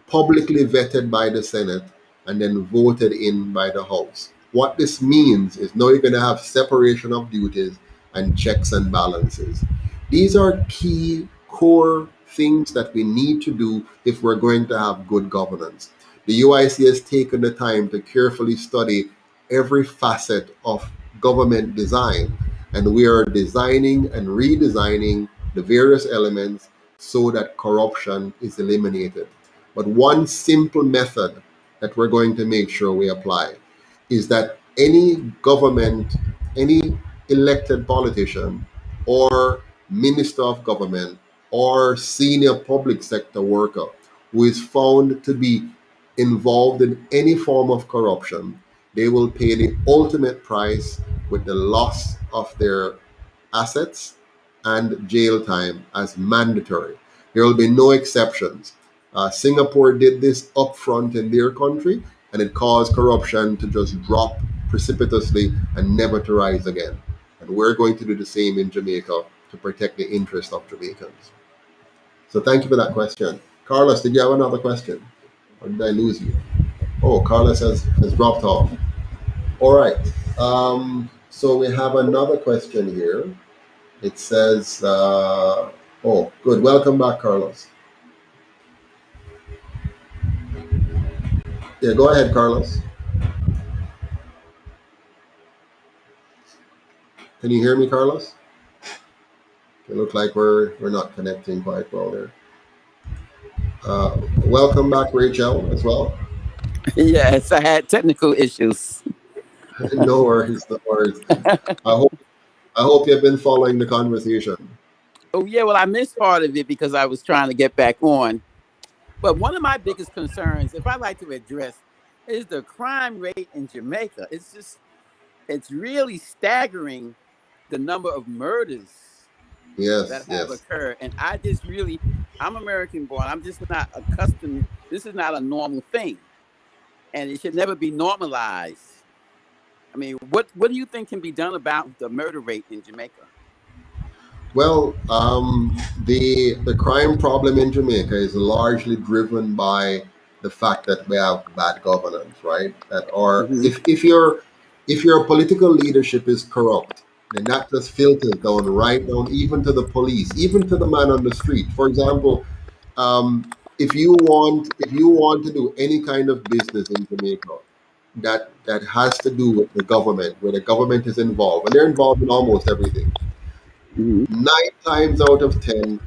publicly vetted by the Senate, and then voted in by the House. What this means is now you're going to have separation of duties and checks and balances. These are key core things that we need to do if we're going to have good governance. The UIC has taken the time to carefully study every facet of government design, and we are designing and redesigning the various elements so that corruption is eliminated. But one simple method that we're going to make sure we apply is that any government, any elected politician or minister of government or senior public sector worker who is found to be involved in any form of corruption, they will pay the ultimate price with the loss of their assets and jail time as mandatory. There will be no exceptions. Singapore did this upfront in their country, and it caused corruption to just drop precipitously and never to rise again. And we're going to do the same in Jamaica to protect the interest of Jamaicans. So thank you for that question. Carlos, did you have another question? Or did I lose you? Oh, Carlos has dropped off. All right. So we have another question here. It says, oh, good. Welcome back, Carlos. Yeah, go ahead, Carlos. Can you hear me, Carlos? It looks like we're not connecting quite well there. Welcome back, Rachel, as well. Yes, I had technical issues. No worries, no worries. I hope I hope you've been following the conversation. Oh yeah, well I missed part of it because I was trying to get back on. But one of my biggest concerns, if I like to address, is the crime rate in Jamaica. It's really staggering the number of murders Yes, that have yes. occurred. And I'm American born. I'm just not accustomed. This is not a normal thing. And it should never be normalized. I mean, what do you think can be done about the murder rate in Jamaica? Well, the crime problem in Jamaica is largely driven by the fact that we have bad governance, right? That or Hmm. if your political leadership is corrupt, then that just filters down right down even to the police, even to the man on the street. For example, if you want to do any kind of business in Jamaica that has to do with the government, where the government is involved, and they're involved in almost everything, Hmm. 9 times out of 10,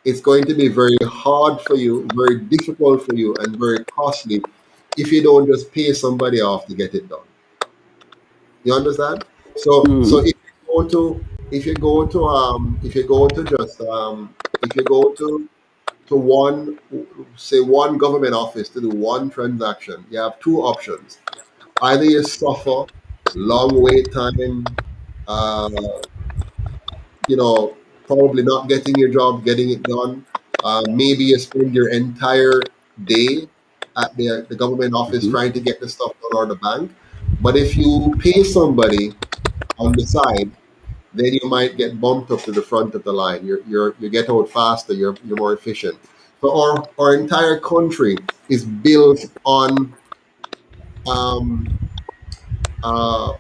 it's going to be very hard for you, very difficult for you, and very costly if you don't just pay somebody off to get it done. You understand? So Hmm. if you go to just if you go to one, say one government office to do one transaction, you have two options. Either you suffer long wait time, uh, probably not getting your job, getting it done. Maybe you spend your entire day at the government office Hmm. trying to get the stuff done or the bank. But if you pay somebody on the side, then you might get bumped up to the front of the line. You get out faster. You're more efficient. So our entire country is built on um,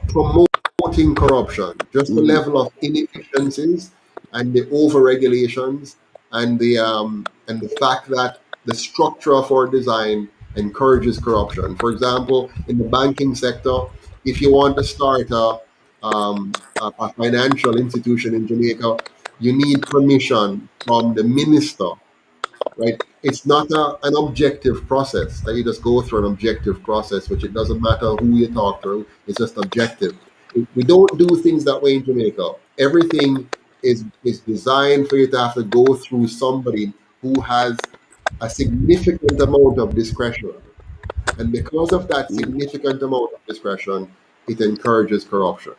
promoting corruption, just the Hmm. level of inefficiencies and the over regulations and the fact that the structure of our design encourages corruption. For example, in the banking sector, if you want to start a financial institution in Jamaica, you need permission from the minister, right? It's not an objective process that you just go through an objective process, which it doesn't matter who you talk to, it's just objective. We don't do things that way in Jamaica. Everything is designed for you to have to go through somebody who has a significant amount of discretion. And because of that significant amount of discretion, it encourages corruption.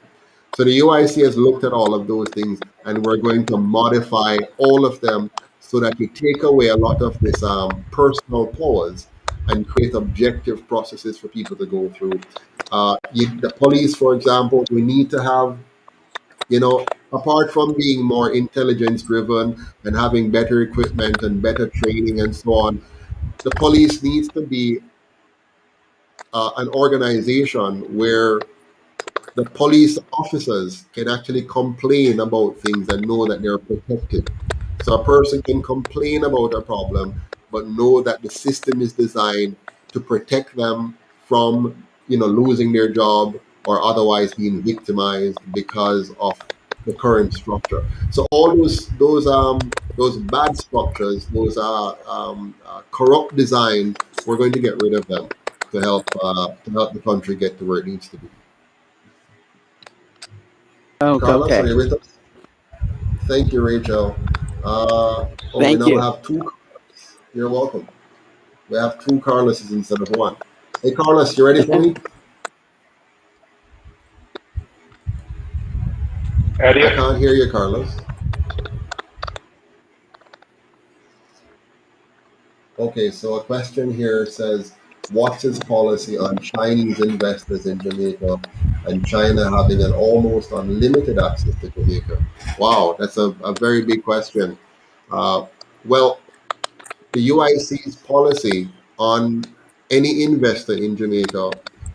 So the UIC has looked at all of those things, and we're going to modify all of them so that we take away a lot of this personal powers and create objective processes for people to go through. The police, for example, we need to have, apart from being more intelligence driven and having better equipment and better training and so on, the police needs to be an organization where the police officers can actually complain about things and know that they're protected. So a person can complain about a problem, but know that the system is designed to protect them from, losing their job or otherwise being victimized because of the current structure. So all those bad structures, those corrupt designs, we're going to get rid of them to help the country get to where it needs to be. Okay, Carlos, are okay. you with us? Thank you, Rachel. We Thank now you. have two. You're welcome. We have two Carloses instead of one. Hey, Carlos, you ready for me? I Earlier. can't hear you, Carlos. Okay, so a question here says, what's his policy on Chinese investors in Jamaica and China having an almost unlimited access to Jamaica? Wow, that's a very big question. Uh, well, the UIC's policy on any investor in Jamaica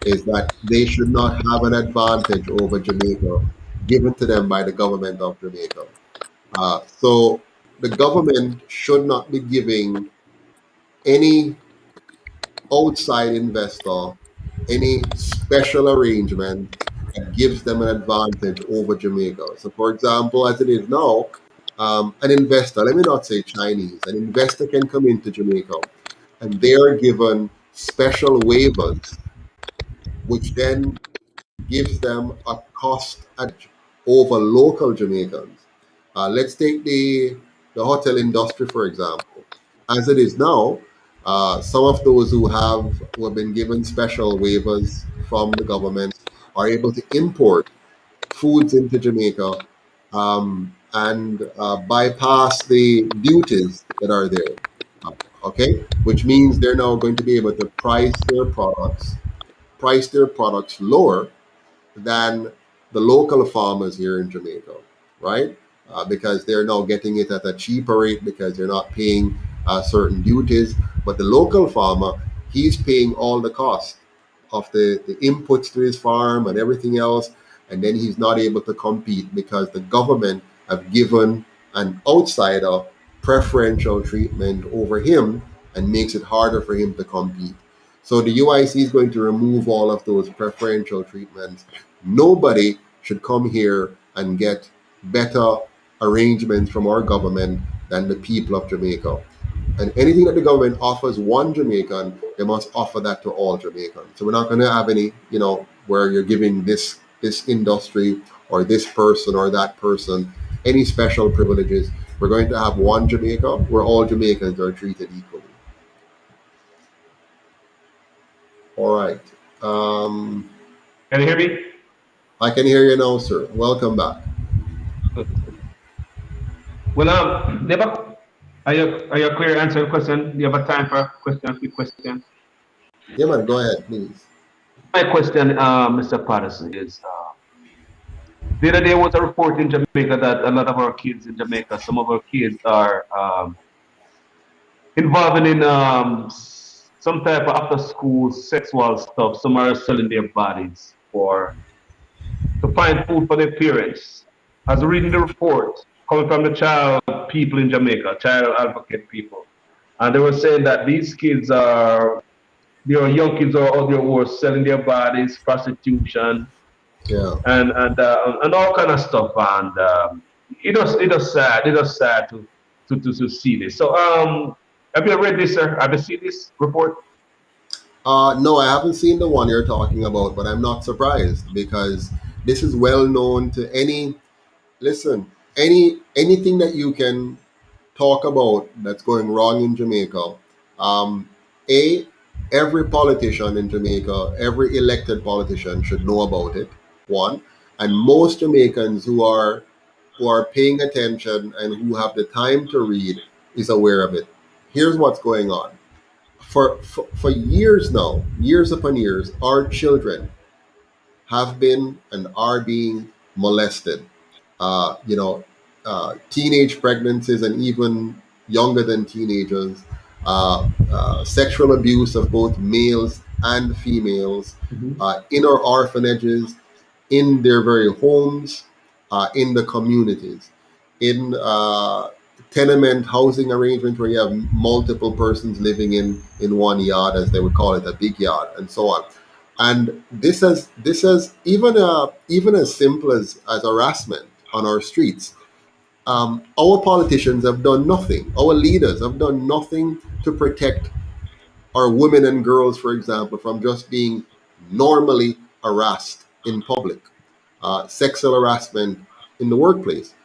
is that they should not have an advantage over Jamaica given to them by the government of Jamaica. So the government should not be giving any outside investor any special arrangement that gives them an advantage over Jamaica. So, for example, as it is now, an investor, let me not say Chinese, an investor can come into Jamaica and they are given special waivers, which then gives them a cost advantage over local Jamaicans. Let's take the hotel industry, for example. As it is now, some of those who have been given special waivers from the government are able to import foods into Jamaica and bypass the duties that are there. Uh, Okay, which means they're now going to be able to price their products lower than the local farmers here in Jamaica, right? Because they're now getting it at a cheaper rate because they're not paying certain duties. But the local farmer, he's paying all the cost of the inputs to his farm and everything else, and then he's not able to compete because the government have given an outsider preferential treatment over him and makes it harder for him to compete. So the UIC is going to remove all of those preferential treatments. Nobody should come here and get better arrangements from our government than the people of Jamaica. And anything that the government offers one Jamaican, they must offer that to all Jamaicans. So we're not going to have any, where you're giving this industry or this person or that person any special privileges. We're going to have one Jamaica where all Jamaicans are treated equally. All right. Um, Can you hear me? I can hear you now, sir. Welcome back. Good. Well, never. Are you clear? Answer the question. Do you have a time for a question? Quick question. Yeah, man, go ahead, please. My question, Mr. Patterson, is the other day was a report in Jamaica that a lot of our kids in Jamaica, some of our kids are involved in some type of after school sexual stuff. Some are selling their bodies for to find food for their parents. As reading the report coming from the child people in Jamaica, child advocate people, and they were saying that these kids are there are young kids are out there who are selling their bodies, prostitution, Yeah. and all kind of stuff. And it is sad to see this. So have you read this, sir? Have you seen this report? No, I haven't seen the one you're talking about, but I'm not surprised because this is well known to any. Listen, anything that you can talk about that's going wrong in Jamaica. Um, a every politician in Jamaica, every elected politician should know about it. One, and most Jamaicans who are paying attention and who have the time to read is aware of it. Here's what's going on. For years now, years upon years, our children have been and are being molested. Uh, you know, Teenage pregnancies and even younger than teenagers, sexual abuse of both males and females Mhm. in our orphanages, in their very homes, in the communities, in tenement housing arrangement where you have multiple persons living in one yard, as they would call it, a big yard, and so on. And this has even as simple as harassment on our streets. Our politicians have done nothing. Our leaders have done nothing to protect our women and girls, for example, from just being normally harassed in public, sexual harassment in the workplace.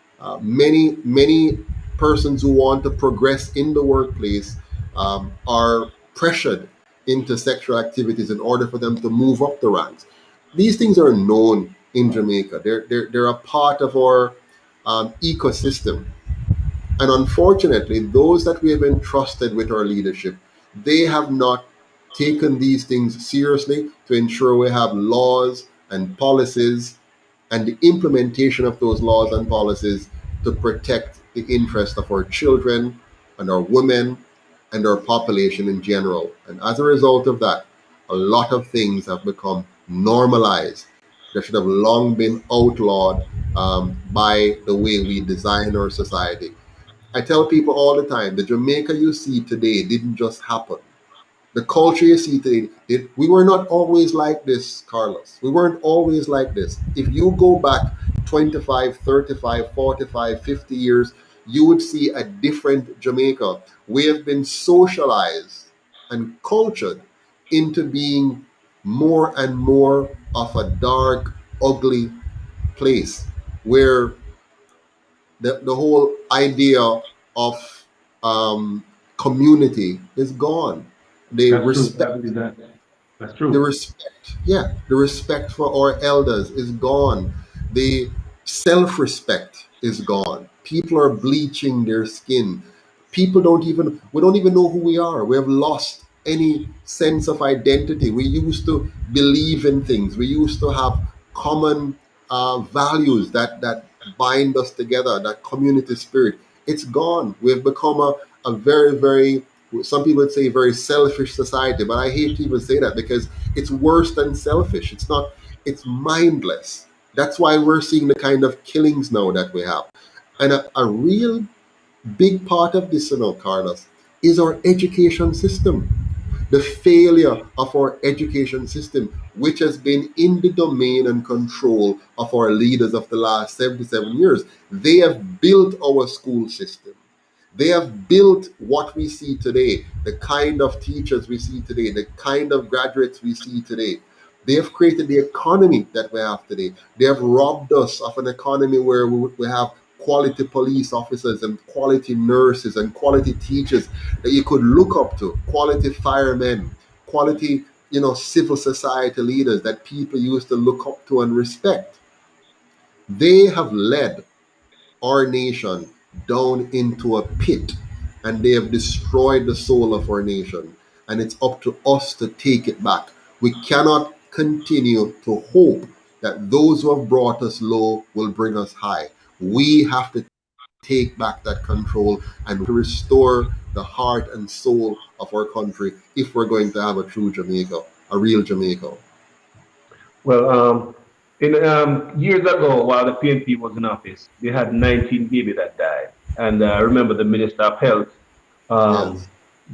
Many persons who want to progress in the workplace are pressured into sexual activities in order for them to move up the ranks. These things are known in Jamaica. They're a part of our ecosystem. And unfortunately, those that we have entrusted with our leadership, they have not taken these things seriously to ensure we have laws and policies and the implementation of those laws and policies to protect the interest of our children and our women and our population in general. And as a result of that, a lot of things have become normalized that should have long been outlawed by the way we design our society. I tell people all the time, the Jamaica you see today didn't just happen. The culture you see today, we were not always like this, Carlos. We weren't always like this. If you go back 25, 35, 45, 50 years, you would see a different Jamaica. We have been socialized and cultured into being more and more of a dark, ugly place where the whole idea of um, community is gone. The That's true. I respect believe that. That's the true. respect, yeah, the respect for our elders is gone. The self-respect is gone. People are bleaching their skin. We don't even know who we are. We have lost any sense of identity. We used to believe in things. We used to have common values that bind us together, that community spirit. It's gone. We've become a very, some people would say, very selfish society, but I hate to even say that because it's worse than selfish. It's not, it's mindless. That's why we're seeing the kind of killings now that we have. And a real big part of this, Carlos, is our education system. The failure of our education system, which has been in the domain and control of our leaders of the last 77 years. They have built our school system. They have built what we see today, the kind of teachers we see today, the kind of graduates we see today. They have created the economy that we have today. They have robbed us of an economy where we have quality police officers and quality nurses and quality teachers that you could look up to, quality firemen, quality, civil society leaders that people used to look up to and respect. They have led our nation down into a pit, and they have destroyed the soul of our nation. And it's up to us to take it back. We cannot continue to hope that those who have brought us low will bring us high. We have to take back that control and to restore the heart and soul of our country if we're going to have a true Jamaica, a real Jamaica. Well, in years ago, while the PNP was in office, they had 19 babies that died. And I remember the Minister of Health, um,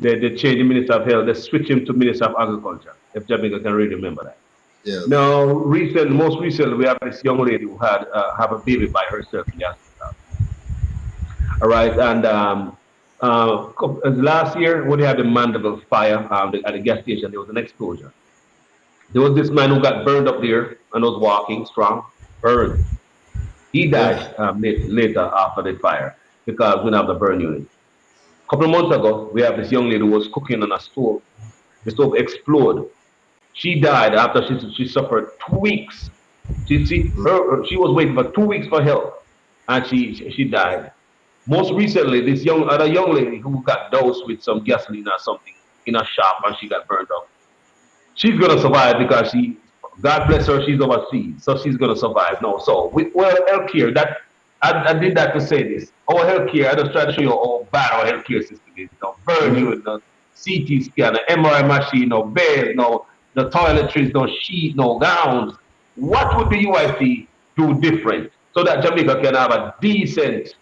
Yes, they changed the Minister of Health, they switched him to Minister of Agriculture, if Jamaica can really remember that. yes, Now, most recently, we have this young lady who had have a baby by herself in the hospital. All right, and last year when they had the Mandeville fire at the gas station, there was an explosion. There was this man who got burned up there and was walking strong, burned. He yes. died later after the fire because we don't have the burn unit. A couple of months ago, we have this young lady who was cooking on a stove. The stove exploded. She died after she suffered 2 weeks. She was waiting for 2 weeks for help, and she died. Most recently, this other young lady who got dosed with some gasoline or something in a shop and she got burned up. She's gonna survive because God bless her, she's overseas, so she's gonna survive. No, so well, healthcare. I did that to say this. Our healthcare. I just try to show you how bad our healthcare system is. No burn Hmm. you, no CT scan, no MRI machine, no bed, no toiletries, no sheet, no gowns. What would the UIC do different so that Jamaica can have a decent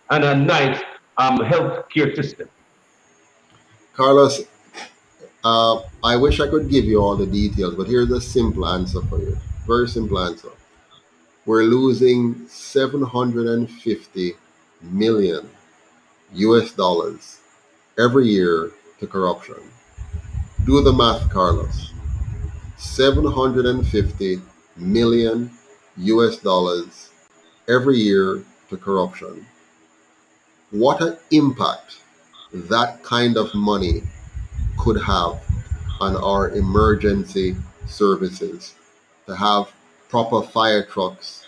and a nice health care system. Carlos, I wish I could give you all the details, but here's a simple answer for you. Very simple answer. We're losing 750 million US dollars every year to corruption. Do the math, Carlos. 750 million US dollars every year to corruption. What an impact that kind of money could have on our emergency services. To have proper fire trucks,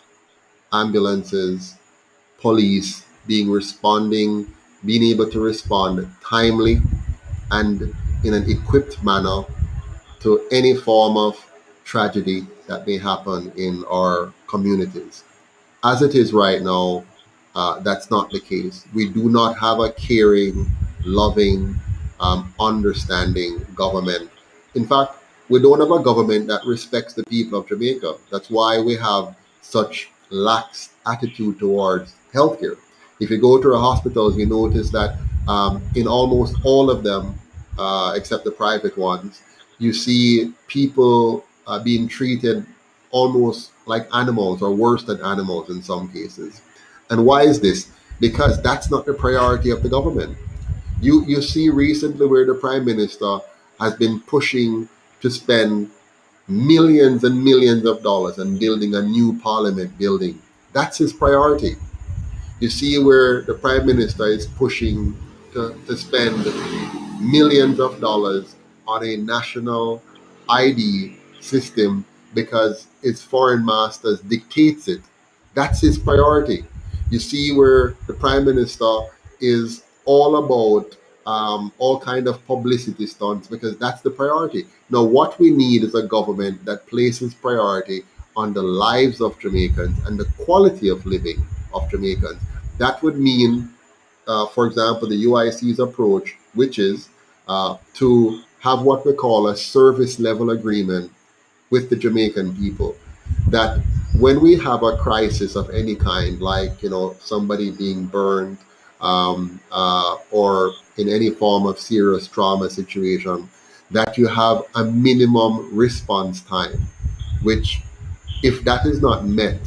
ambulances, police being able to respond timely and in an equipped manner to any form of tragedy that may happen in our communities. As it is right now, that's not the case. We do not have a caring, loving, understanding government. In fact, we don't have a government that respects the people of Jamaica. That's why we have such lax attitude towards healthcare. If you go to our hospitals, you notice that in almost all of them, except the private ones, you see people being treated almost like animals or worse than animals in some cases. And why is this? Because that's not the priority of the government. You see recently where the prime minister has been pushing to spend millions and millions of dollars on building a new parliament building. That's his priority. You see where the prime minister is pushing to spend millions of dollars on a national ID system because its foreign masters dictates it. That's his priority. You see where the prime minister is all about all kind of publicity stunts because that's the priority. Now, what we need is a government that places priority on the lives of Jamaicans and the quality of living of Jamaicans. That would mean for example, the UIC's approach, which is to have what we call a service level agreement with the Jamaican people. That when we have a crisis of any kind, like somebody being burned or in any form of serious trauma situation, that you have a minimum response time, which if that is not met,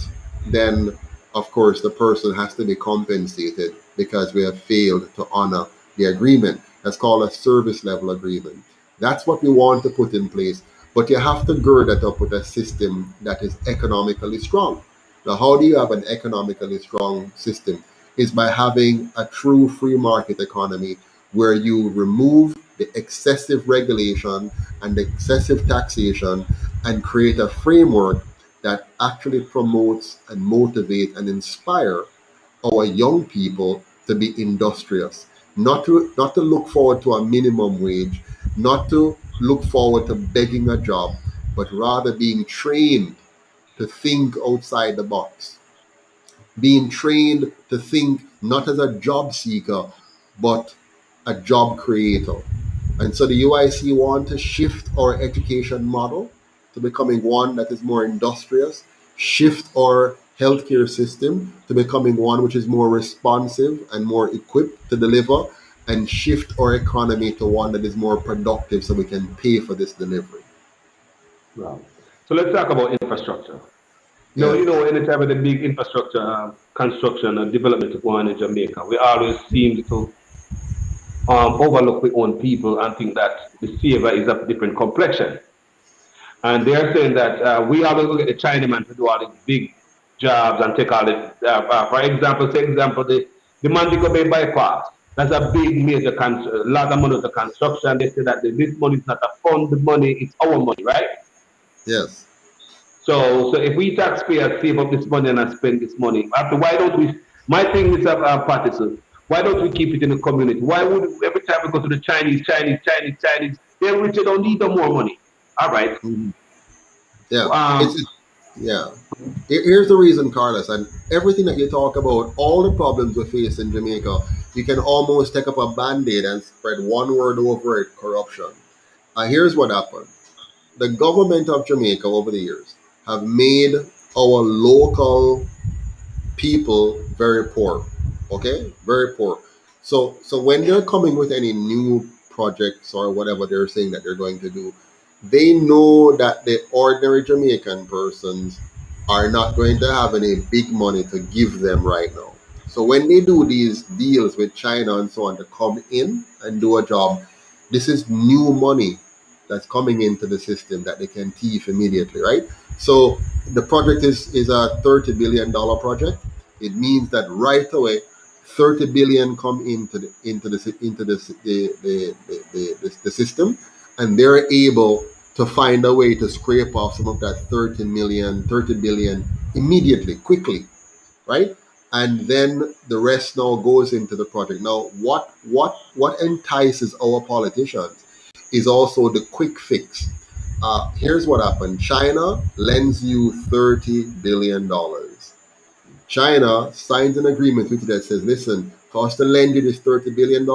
then of course the person has to be compensated because we have failed to honor the agreement. That's called a service level agreement. That's what we want to put in place. But you have to gird that up with a system that is economically strong. Now, how do you have an economically strong system? Is by having a true free market economy where you remove the excessive regulation and the excessive taxation and create a framework that actually promotes and motivate and inspire our young people to be industrious, not to look forward to a minimum wage, not to look forward to begging a job, but rather being trained to think outside the box, being trained to think not as a job seeker, but a job creator. And so the UIC want to shift our education model to becoming one that is more industrious, shift our healthcare system to becoming one which is more responsive and more equipped to deliver, and shift our economy to one that is more productive so we can pay for this delivery. Wow. So let's talk about infrastructure. No, Yeah. anytime with the big infrastructure construction and development going on in Jamaica, we always seem to overlook our own people and think that the savor is of a different complexion. And they're saying that we always look at the Chinaman to do all these big jobs and take all the, for example, the Mandico Bay bypass. That's a big major, lot of money to construction. They say that this money is not a fund money, it's our money, right? Yes. So if we taxpayers save up this money and spend this money, after why don't we? My thing is Patterson. Why don't we keep it in the community? Why would every time we go to the Chinese, they're rich, they don't need no more money. All right. Mhm. Yeah. Um, Yeah. Here's the reason, Carlos, and everything that you talk about, all the problems we face in Jamaica, you can almost take up a band-aid and spread one word over it: corruption. Here's what happened. The government of Jamaica over the years have made our local people very poor. Okay? Very poor. So when they're coming with any new projects or whatever they're saying that they're going to do, they know that the ordinary Jamaican persons are not going to have any big money to give them right now. So when they do these deals with China and so on to come in and do a job, this is new money that's coming into the system that they can thief immediately, right? So the project is a $30 billion project. It means that right away 30 billion come into the system, and they're able to find a way to scrape off some of that 30 billion immediately, quickly, right? And then the rest now goes into the project. Now, what entices our politicians is also the quick fix. Here's what happened: China lends you $30 billion. China signs an agreement with you that says, listen, for us to lend you this $30 billion,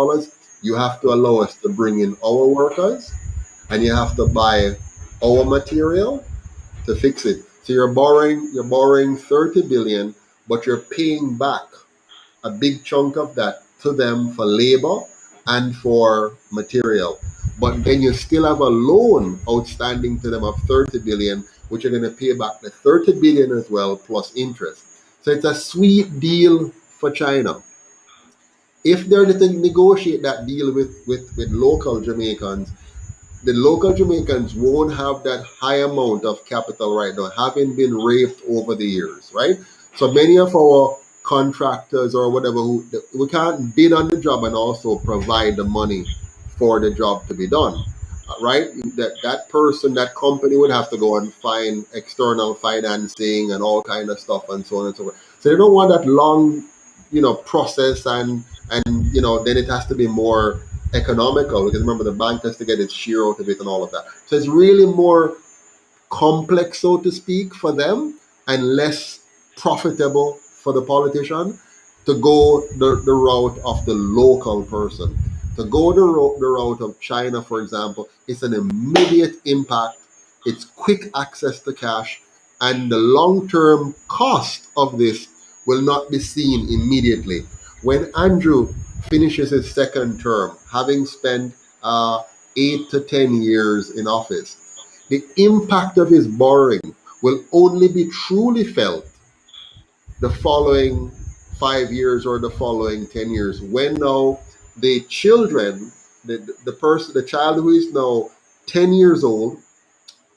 you have to allow us to bring in our workers and you have to buy our material to fix it. So you're borrowing 30 billion, but you're paying back a big chunk of that to them for labor and for material. But then you still have a loan outstanding to them of 30 billion, which you're going to pay back the 30 billion as well plus interest. So it's a sweet deal for China. If they're to negotiate that deal with local Jamaicans, the local Jamaicans won't have that high amount of capital right now, having been raped over the years, right? So many of our contractors or whatever, we can't bid on the job and also provide the money for the job to be done, right? That person, that company would have to go and find external financing and all kind of stuff and so on and so forth. So they don't want that long, process, and then it has to be more economical because remember the bank has to get its share out of it and all of that. So it's really more complex, so to speak, for them and less profitable for the politician to go the route of the local person. To go the route of China, for example, it's an immediate impact, it's quick access to cash, and the long term cost of this will not be seen immediately. When Andrew finishes his second term, having spent 8 to 10 years in office, the impact of his borrowing will only be truly felt the following 5 years or the following 10 years when now the children, the child who is now 10 years old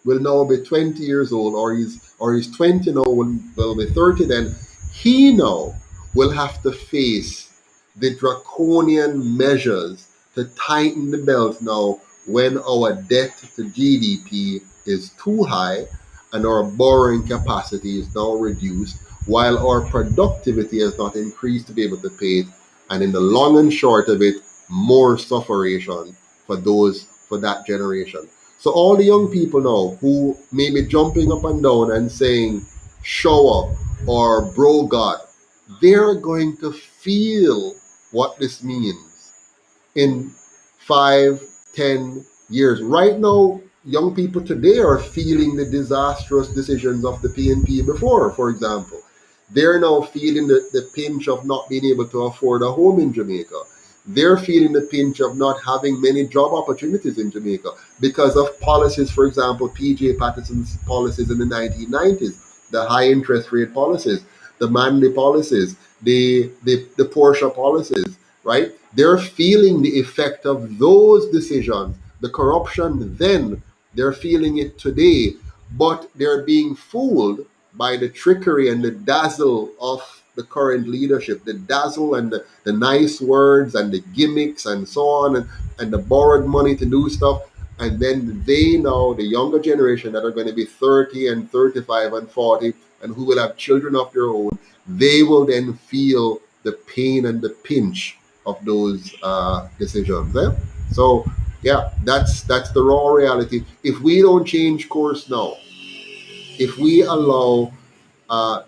will now be 20 years old, or he's 20 now, will be 30 then. He now will have to face the draconian measures to tighten the belt now when our debt to GDP is too high and our borrowing capacity is now reduced while our productivity has not increased to be able to pay it. And in the long and short of it, more sufferation for that generation. So all the young people now who may be jumping up and down and saying shower or bro God, they're going to feel what this means in 5, 10 years. Right now, young people today are feeling the disastrous decisions of the PNP before, for example. They're now feeling the pinch of not being able to afford a home in Jamaica. They're feeling the pinch of not having many job opportunities in Jamaica because of policies, for example, PJ Patterson's policies in the 1990s, the high interest rate policies, the Manley policies, the Porsche policies, right? They're feeling the effect of those decisions, the corruption then, they're feeling it today, but they're being fooled by the trickery and the dazzle of the current leadership, the dazzle and the nice words and the gimmicks and so on, and the borrowed money to do stuff. And then they know the younger generation that are going to be 30 and 35 and 40 and who will have children of their own, they will then feel the pain and the pinch of those decisions. Eh? So yeah, that's the raw reality. If we don't change course now, if we allow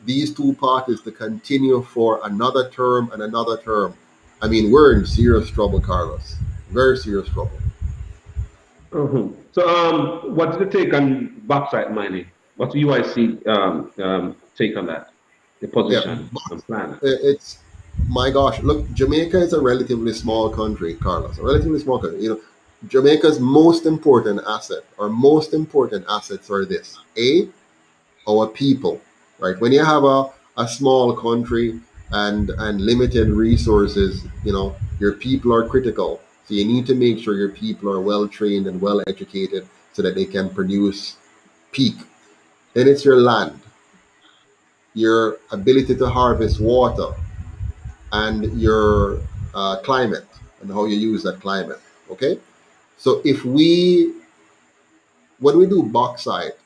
these two parties to continue for another term and another term, I mean, we're in serious trouble, Carlos. Very serious trouble. So, what's the take on bauxite mining? What's the UIC take on that? The Yeah, position and plan? it's My gosh, look, Jamaica is a relatively small country, Carlos. A relatively small country. Jamaica's most important asset, or most important assets, are this: A, our people, right? When you have a small country and limited resources, your people are critical. So you need to make sure your people are well trained and well educated so that they can produce peak. Then it's your land, your ability to harvest water, and your climate and how you use that climate. Okay, so when we do bauxite,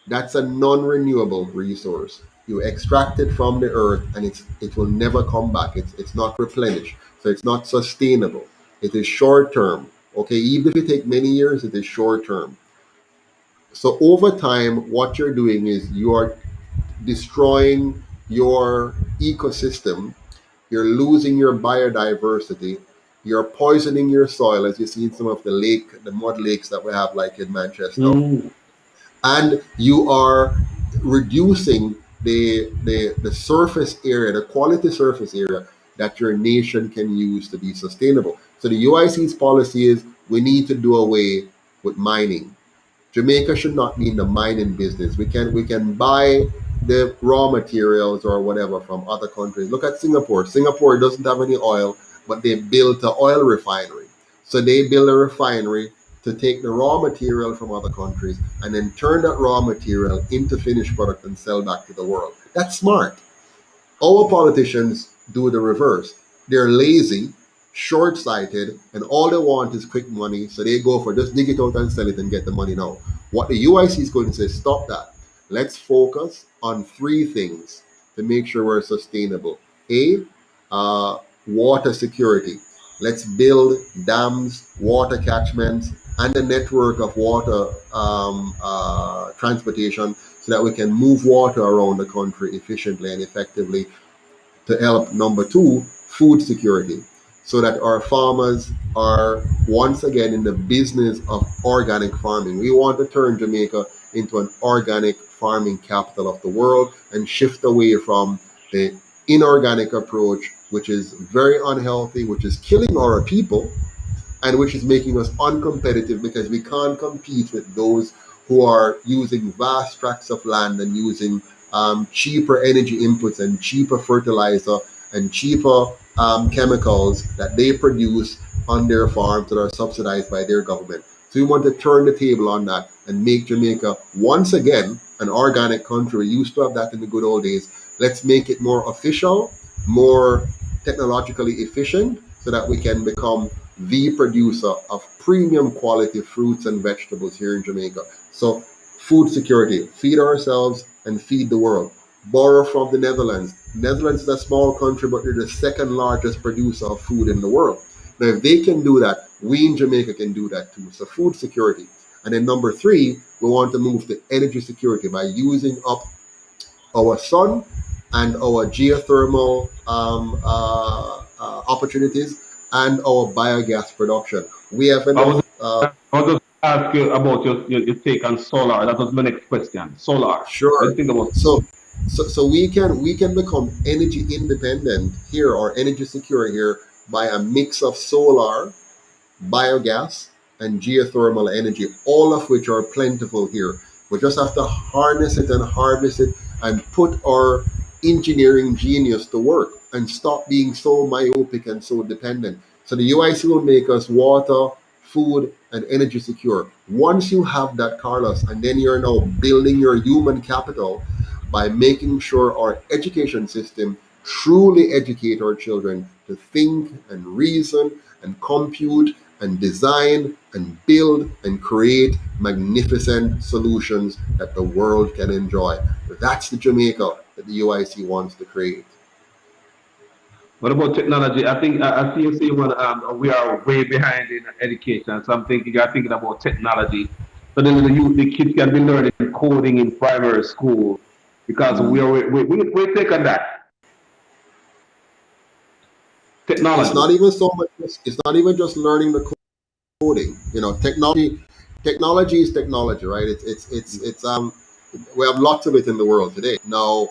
that's a non-renewable resource. You extract it from the earth, and it will never come back. It's not replenished, so it's not sustainable. It is short term. Okay, even if it take many years, it is short term. So over time, what you're doing is you are destroying your ecosystem. You're losing your biodiversity. You're poisoning your soil, as you see in some of the mud lakes that we have, like in Manchester, Mm. and you are reducing the surface area, the quality surface area that your nation can use to be sustainable. So the UIC's policy is we need to do away with mining. Jamaica should not be in the mining business. We can buy the raw materials or whatever from other countries. Look at Singapore. Singapore doesn't have any oil, but they built an oil refinery. So they build a refinery to take the raw material from other countries and then turn that raw material into finished product and sell back to the world. That's smart. Our politicians do the reverse. They're lazy, short sighted, and all they want is quick money. So they go for just dig it out and sell it and get the money now. What the UIC is going to say, stop that. Let's focus on three things to make sure we're sustainable. A, water security. Let's build dams, water catchments, and a network of water transportation so that we can move water around the country efficiently and effectively to help. Number two, food security, so that our farmers are once again in the business of organic farming. We want to turn Jamaica into an organic farming capital of the world and shift away from the inorganic approach, which is very unhealthy, which is killing our people, and which is making us uncompetitive because we can't compete with those who are using vast tracts of land and using cheaper energy inputs and cheaper fertilizer and cheaper chemicals that they produce on their farms that are subsidized by their government. So we want to turn the table on that and make Jamaica once again an organic country. We used to have that in the good old days. Let's make it more official, more technologically efficient, so that we can become the producer of premium quality fruits and vegetables here in Jamaica. So, food security, feed ourselves and feed the world. Borrow from the Netherlands. Netherlands is a small country, but they're the second largest producer of food in the world. Now, if they can do that, we in Jamaica can do that too. So, food security. And then number three, we want to move to energy security by using up our sun and our geothermal opportunities and our biogas production. We have I was enough. I was just ask you about your take on solar. That was my next question. Solar. What do Sure. you think about? So we can become energy independent here, or energy secure here, by a mix of solar, biogas, and geothermal energy, all of which are plentiful here. We just have to harness it and harvest it and put our engineering genius to work and stop being so myopic and so dependent. So the UIC will make us water, food, and energy secure. Once you have that, Carlos, and then you're now building your human capital by making sure our education system truly educate our children to think and reason and compute and design and build and create magnificent solutions that the world can enjoy. That's the Jamaica that the UIC wants to create. What about technology? I see you say we are way behind in education. So you're thinking about technology. So then the kids can be learning coding in primary school because we take on that It's technology. not even so much. It's not even just learning the coding. Technology is technology, right? It's we have lots of it in the world today. Now,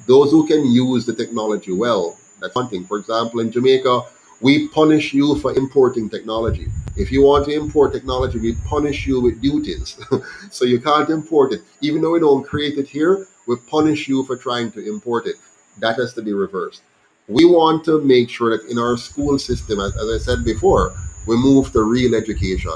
those who can use the technology well, one thing. For example, in Jamaica, we punish you for importing technology. If you want to import technology, we punish you with duties. So you can't import it. Even though we don't create it here, we punish you for trying to import it. That has to be reversed. We want to make sure that in our school system, as I said before, we move to real education,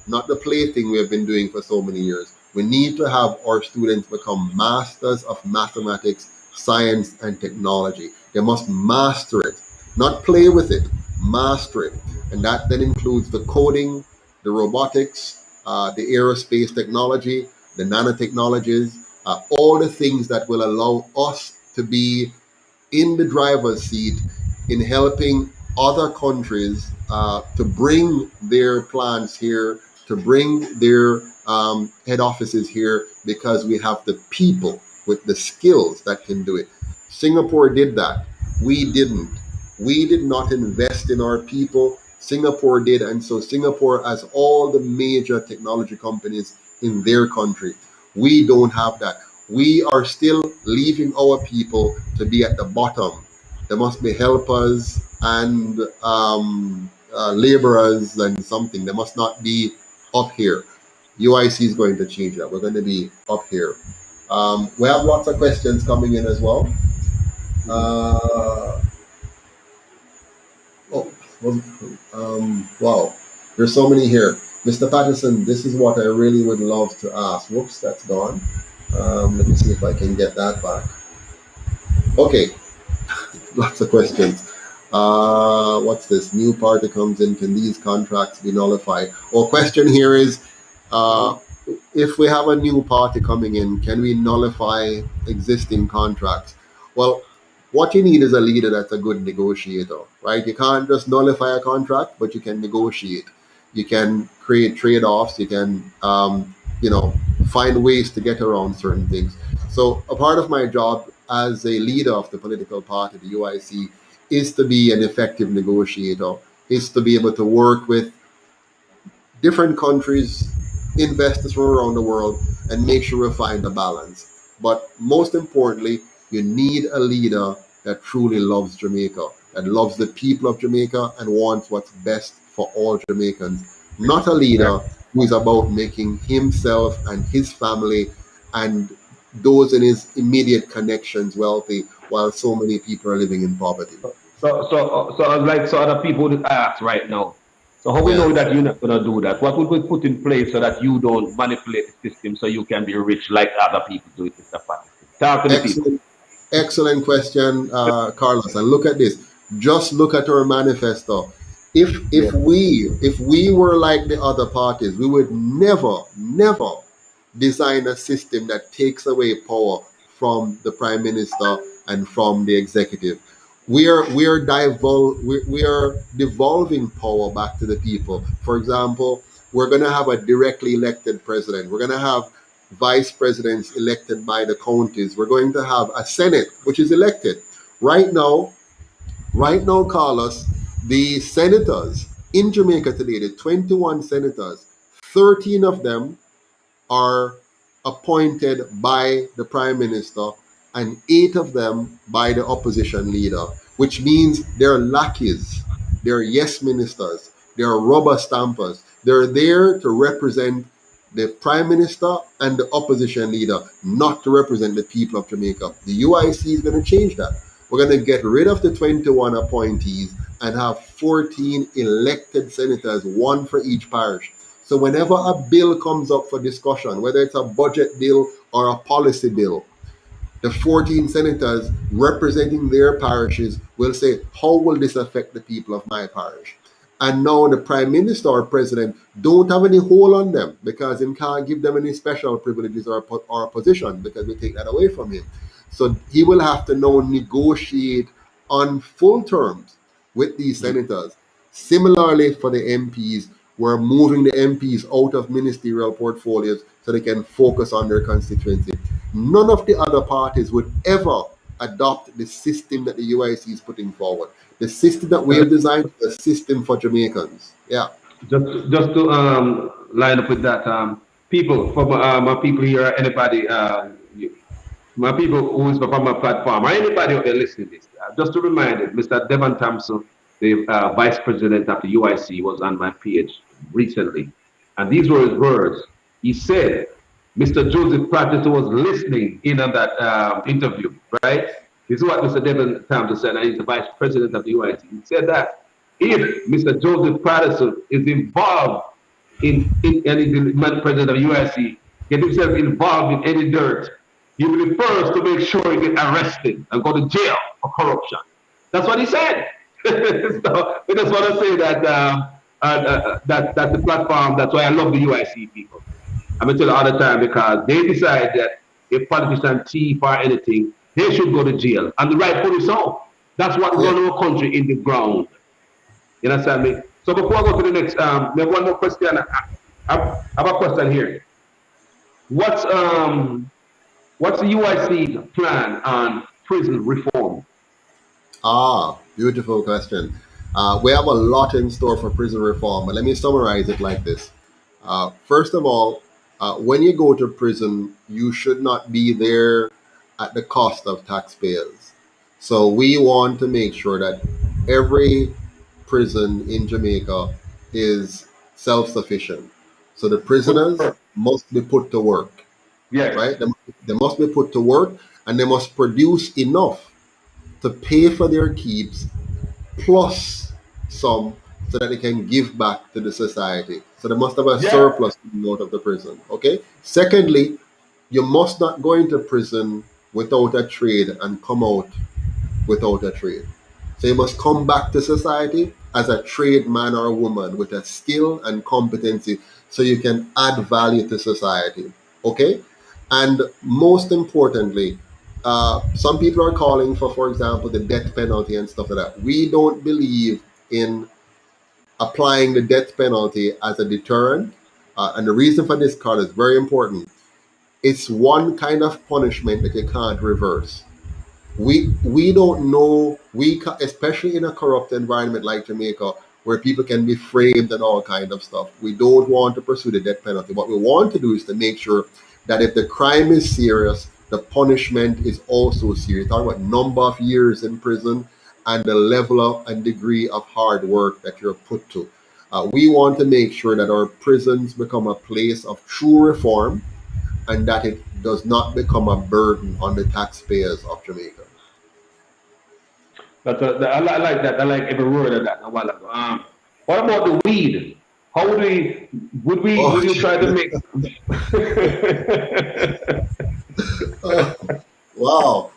not the plaything we have been doing for so many years. We need to have our students become masters of mathematics, science, and technology. They must master it, not play with it, master it. And that then includes the coding, the robotics, the aerospace technology, the nanotechnologies, all the things that will allow us to be in the driver's seat in helping other countries to bring their plants here, to bring their head offices here, because we have the people with the skills that can do it. Singapore did that. We didn't. We did not invest in our people. Singapore did. And so Singapore has all the major technology companies in their country. We don't have that. We are still leaving our people to be at the bottom. There must be helpers and laborers and something. They must not be up here. UIC is going to change that. We're going to be up here. We have lots of questions coming in as well. Uh, oh, wow. There's so many here. Mr. Patterson, this is what I really would love to ask. Whoops, that's gone. Let me see if I can get that back. Okay, lots of questions. What's this? New party comes in. Can these contracts be nullified? Well, question here is, uh, if we have a new party coming in, can we nullify existing contracts? Well, what you need is a leader that's a good negotiator, right? You can't just nullify a contract, but you can negotiate. You can create trade-offs. You can, you know, find ways to get around certain things. So a part of my job as a leader of the political party, the UIC, is to be an effective negotiator, is to be able to work with different countries, investors from around the world, and make sure we find a balance. But most importantly, you need a leader that truly loves Jamaica, that loves the people of Jamaica and wants what's best for all Jamaicans. Not a leader who is about making himself and his family and those in his immediate connections wealthy while so many people are living in poverty. So other people would ask right now. So how we Yeah. know that you're not gonna do that? What would we put in place so that you don't manipulate the system so you can be rich like other people do it, Mr. Patterson? Talk to the people. Excellent. Excellent question, Carlos. And look at this. Just look at our manifesto. If Yeah. we were like the other parties, we would never design a system that takes away power from the prime minister and from the executive. We are devolving power back to the people. For example, we're going to have a directly elected president. We're going to have vice presidents elected by the counties. We're going to have a senate which is elected. Right now, Carlos, the senators in Jamaica today, the 21 senators, 13 of them are appointed by the prime minister and 8 of them by the opposition leader, which means they're lackeys, they're yes ministers, they're rubber stampers. They're there to represent the prime minister and the opposition leader, not to represent the people of Jamaica. The UIC is going to change that. We're going to get rid of the 21 appointees and have 14 elected senators, one for each parish. So whenever a bill comes up for discussion, whether it's a budget bill or a policy bill, the 14 senators representing their parishes will say, how will this affect the people of my parish? And now the prime minister or president don't have any hold on them because he can't give them any special privileges or position because we take that away from him. So he will have to now negotiate on full terms with these senators. Similarly, for the MPs, we're moving the MPs out of ministerial portfolios so they can focus on their constituency. None of the other parties would ever adopt the system that the UIC is putting forward. The system that we have designed is a system for Jamaicans. Yeah. Just to line up with that, people from my people here, anybody, my people who is from my platform, or anybody out there listening to this, just to remind you, Mr. Devon Thompson, the vice president of the UIC, was on my page recently. And these were his words. He said, Mr. Joseph Patterson was listening in on that interview, right? This is what Mr. Devon Thompson said, and he's the vice president of the UIC. He said that if Mr. Joseph Patterson is involved and he's the president of the UIC, get himself involved in any dirt, he will be first to make sure he get arrested and go to jail for corruption. That's what he said. So I just want to say that that's the platform. That's why I love the UIC people. I'm gonna tell you all the time because they decide that if politicians thief or anything, they should go to jail, and the rightfully so. That's what Yeah. run our country in the ground. You understand me? So before I go to the next, we have one more question. I have a question here. What's um what's the UIC plan on prison reform? Ah, beautiful question. We have a lot in store for prison reform, but let me summarize it like this. First of all, when you go to prison, you should not be there at the cost of taxpayers. So we want to make sure that every prison in Jamaica is self sufficient. So the prisoners must be put to work, Yes. right? They must be put to work and they must produce enough to pay for their keeps plus some so that they can give back to the society. So they must have a Yeah. surplus coming out of the prison. Okay. Secondly, you must not go into prison without a trade and come out without a trade. So you must come back to society as a trade man or woman with a skill and competency so you can add value to society. Okay? And most importantly, some people are calling for example, the death penalty and stuff like that. We don't believe in applying the death penalty as a deterrent. And the reason for this card is very important. It's one kind of punishment that you can't reverse. We don't know especially in a corrupt environment like Jamaica where people can be framed and all kind of stuff. We don't want to pursue the death penalty. What we want to do is to make sure that if the crime is serious, the punishment is also serious. Talking about number of years in prison and the level of and degree of hard work that you're put to. We want to make sure that our prisons become a place of true reform and that it does not become a burden on the taxpayers of Jamaica. I like that. I like every word of that a while ago. What about the weed? How would we Oh, would you try to make wow.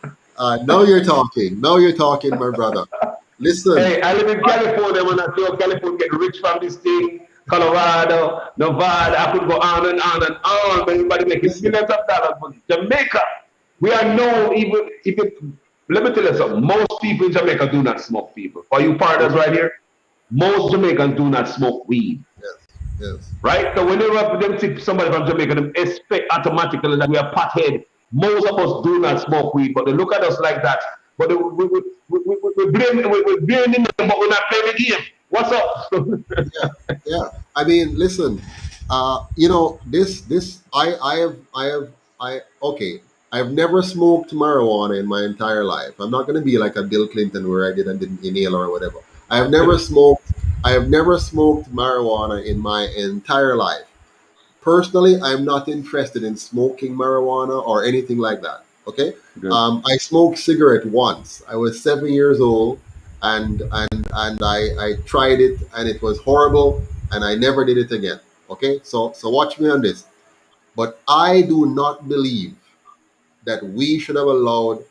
Now you're talking. Now you're talking, my brother. Listen. Hey, I live in California. When I saw California get rich from this thing, Colorado, Nevada, I could go on and on and on. Everybody making Listen. millions of dollars. But Jamaica, we are known even if it, let me tell you something. Most people in Jamaica do not smoke. People, for you partners right here, most Jamaicans do not smoke weed. Yes. Yes. Right? So whenever them see somebody from Jamaica, them expect automatically that we are pothead. Most of us do not smoke weed, but they look at us like that. But we blame them, but we're not playing the game. What's up? Yeah. Yeah. I mean, listen. This. I. Okay. I've never smoked marijuana in my entire life. I'm not going to be like a Bill Clinton where I didn't inhale or whatever. I've never smoked. I have never smoked marijuana in my entire life. Personally, I'm not interested in smoking marijuana or anything like that. Okay, Good. I smoked cigarette once. I was 7 years old, and I tried it, and it was horrible, and I never did it again. Okay, so watch me on this. But I do not believe that we should have allowed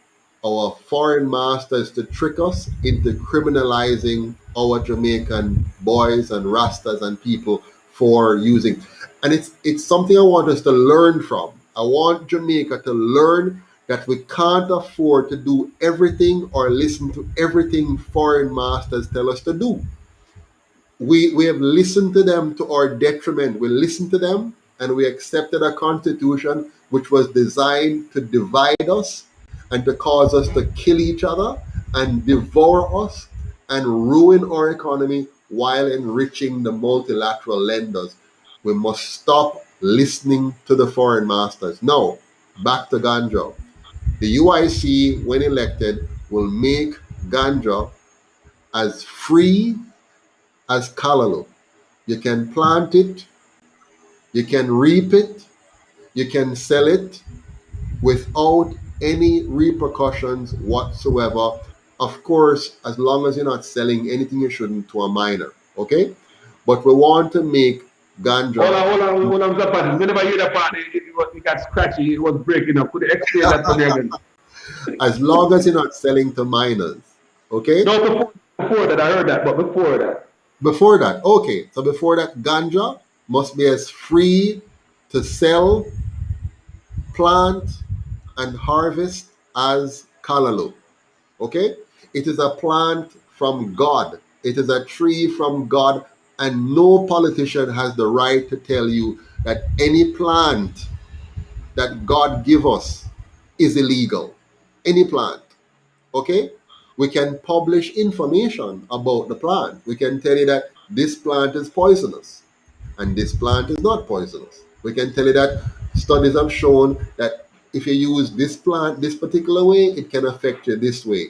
our foreign masters to trick us into criminalizing our Jamaican boys and rastas and people for using. And it's something I want us to learn from. I want Jamaica to learn that we can't afford to do everything or listen to everything foreign masters tell us to do. We have listened to them to our detriment. We listened to them and we accepted a constitution which was designed to divide us and to cause us to kill each other and devour us and ruin our economy while enriching the multilateral lenders. We must stop listening to the foreign masters. Now, back to Ganja. The UIC, when elected, will make ganja as free as callaloo. You can plant it, you can reap it, you can sell it without any repercussions whatsoever. Of course, as long as you're not selling anything you shouldn't to a minor. Okay? But we want to make ganja Hold on, Mr. Patterson. Whenever you hear that part, it got scratchy, it was breaking up. Could you explain that for me again? as long as you're not selling to minors. Okay? No, before that, I heard that, but before that. Before that, okay. So before that, ganja must be as free to sell, plant, and harvest as callaloo. Okay? It is a plant from God. It is a tree from God, and no politician has the right to tell you that any plant that God give us is illegal. Any plant. Okay? We can publish information about the plant. We can tell you that this plant is poisonous and this plant is not poisonous. We can tell you that studies have shown that if you use this plant this particular way, it can affect you this way,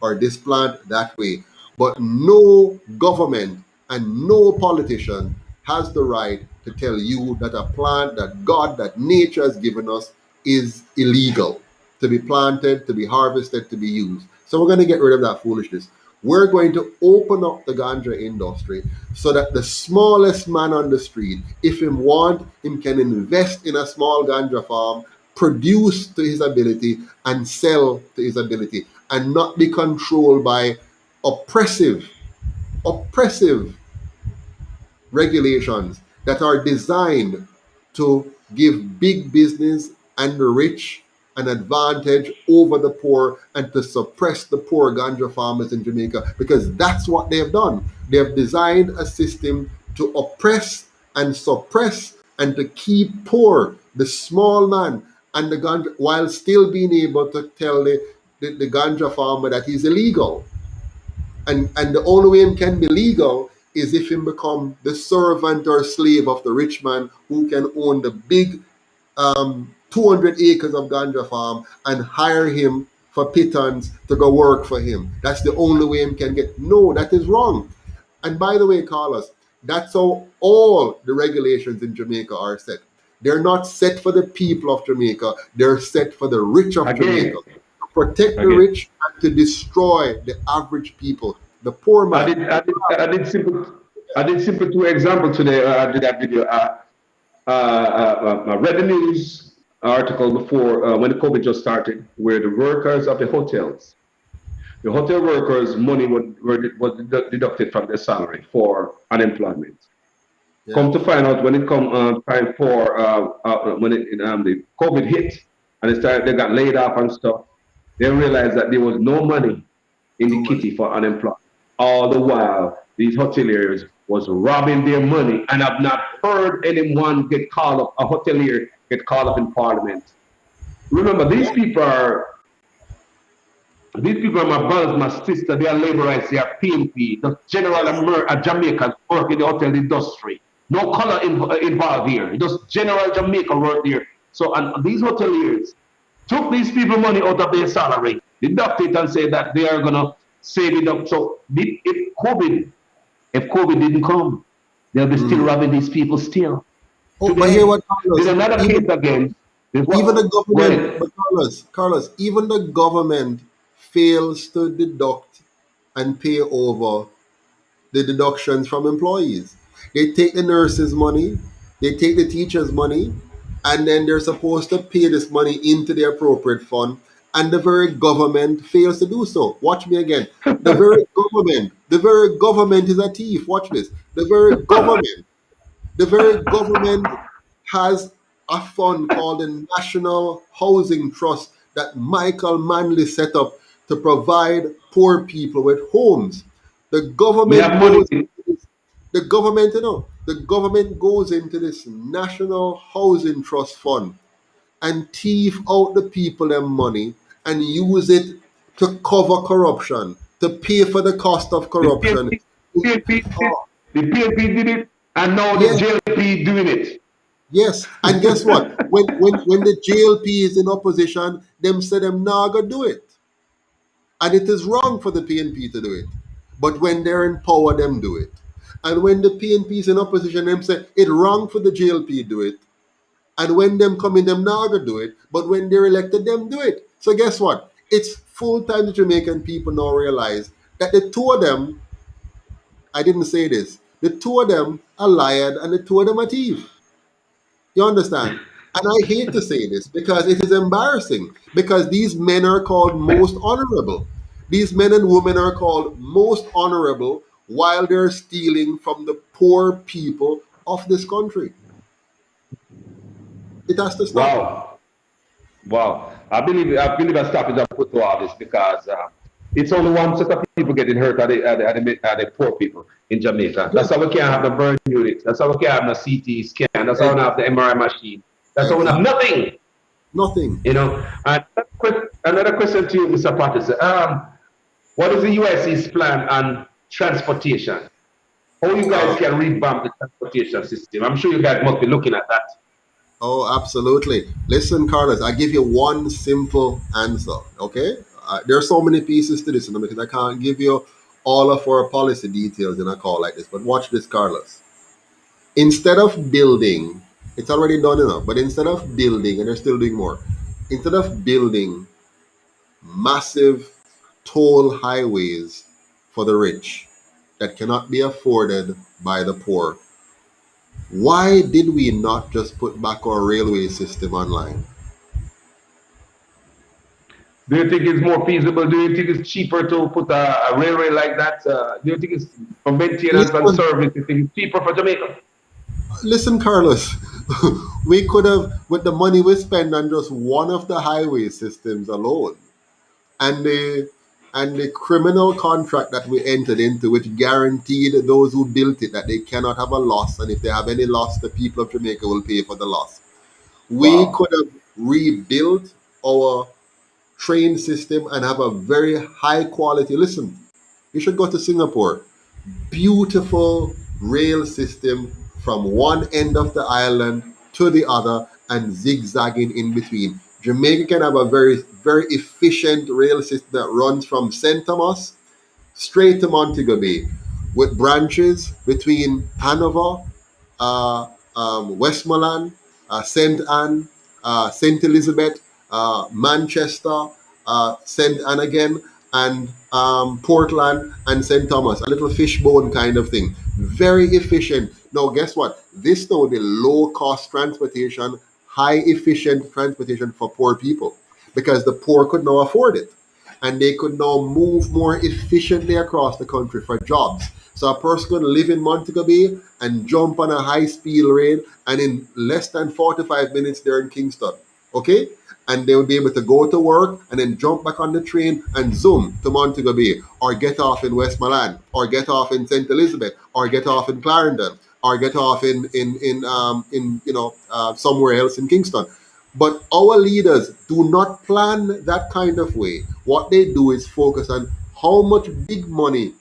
or this plant that way. But no government and no politician has the right to tell you that a plant that God, that nature has given us is illegal to be planted, to be harvested, to be used. So we're going to get rid of that foolishness. We're going to open up the ganja industry so that the smallest man on the street, if him want, him can invest in a small ganja farm, produce to his ability, and sell to his ability, and not be controlled by oppressive, oppressive regulations that are designed to give big business and the rich an advantage over the poor and to suppress the poor ganja farmers in Jamaica, because that's what they have done. They have designed a system to oppress and suppress and to keep poor the small man and the ganja, while still being able to tell the ganja farmer that he's illegal. And the only way him can be legal is if him become the servant or slave of the rich man who can own the big 200 acres of ganja farm and hire him for pittance to go work for him. That's the only way him can get. No, that is wrong. And by the way, Carlos, that's how all the regulations in Jamaica are set. They're not set for the people of Jamaica. They're set for the rich of Jamaica. Again, To protect the again. rich and to destroy the average people, the poor I man. did, I did, I did simple, I did simple two examples today. I did that video. I read the news article before when the COVID just started, where the workers of the hotel workers' money was deducted from their salary for unemployment. Yeah. Come to find out when it come time for the COVID hit and they got laid off and stuff, they realized that there was no money in No the money. kitty for unemployment. All the while, these hoteliers was robbing their money, and I've not heard anyone get called up, a hotelier get called up in Parliament. Remember, Yeah. these people are my brothers, my sister, they are laborites, they are PMP, the general Yes. Jamaicans work in the hotel industry. No color involved here, just general Jamaica work there. So, and these hoteliers took these people money out of their salary, deduct it and say that they are going to save it up. So, if COVID didn't come, they'll be still Mm. robbing these people still. Oh, but hear Today, what, there's Carlos? another case again. There's Even the what? Go government, ahead. but Carlos, even the government fails to deduct and pay over the deductions from employees. They take the nurses' money, they take the teachers' money, and then they're supposed to pay this money into the appropriate fund, and the very government fails to do so. Watch me again. The very government is a thief. Watch this. The very government has a fund called the National Housing Trust that Michael Manley set up to provide poor people with homes. The We government have money. goes the government goes into this National Housing Trust Fund and thief out the people their money and use it to cover corruption, to pay for the cost of The corruption. PNP did it. Oh, The PNP did it, and now the yes, JLP doing it. Yes, and guess what? When the JLP is in opposition, them say them nah go do it, and it is wrong for the PNP to do it. But when they're in power, them do it. And when the PNP is in opposition, them say it wrong for the JLP do it. And when them come in, them nah go do it. But when they're elected, them do it. So guess what? It's full time the Jamaican people now realize that the two of them, I didn't say this, the two of them are liar and the two of them are thief. You understand? And I hate to say this because it is embarrassing because these men are called most honorable. These men and women are called most honorable while they're stealing from the poor people of this country. It has to stop. Wow. Wow. I believe I stop it and put to all this because it's only one set of people getting hurt are the poor people in Jamaica. That's Yes, how we can't have the burn units. That's how we can't have the CT scan. That's how we don't have the MRI machine. That's how we don't have exactly. nothing. Nothing. And another question to you, Mr. Patterson. What is the UIC's plan on transportation? How you Uh, guys can revamp the transportation system? I'm sure you guys must be looking at that. oh, absolutely. Listen, Carlos, I give you one simple answer. Okay, there are so many pieces to this, because I can't give you all of our policy details in a call like this. But watch this, Carlos. Instead of building, it's already done enough. But instead of building, and they're still doing more. Instead of building massive toll highways for the rich that cannot be afforded by the poor, why did we not just put back our railway system online? Do you think it's more feasible? Do you think it's cheaper to put a railway like that? Do you think it's for maintenance and Listen, service? Do you think it's cheaper for Jamaica? listen, Carlos. We could have, with the money we spend on just one of the highway systems alone, and the criminal contract that we entered into, which guaranteed those who built it that they cannot have a loss, and if they have any loss, the people of Jamaica will pay for the loss. We Wow. could have rebuilt our train system and have a very high quality. Listen, you should go to Singapore. Beautiful rail system from one end of the island to the other and zigzagging in between. Jamaica can have a very efficient rail system that runs from St. Thomas straight to Montego Bay, with branches between Hanover, Westmoreland, St. Anne, St. Elizabeth, Manchester, St. Anne again, and Portland and St. Thomas, a little fishbone kind of thing. Very efficient. Now, guess what? This now the low cost transportation, high efficient transportation for poor people because the poor could now afford it and they could now move more efficiently across the country for jobs. So a person could live in Montego Bay and jump on a high speed rail, and in less than 45 minutes, they're in Kingston. Okay? And they would be able to go to work and then jump back on the train and zoom to Montego Bay, or get off in Westmoreland, or get off in St. Elizabeth, or get off in Clarendon, or get off in somewhere else in Kingston. But our leaders do not plan that kind of way. What they do is focus on how much big money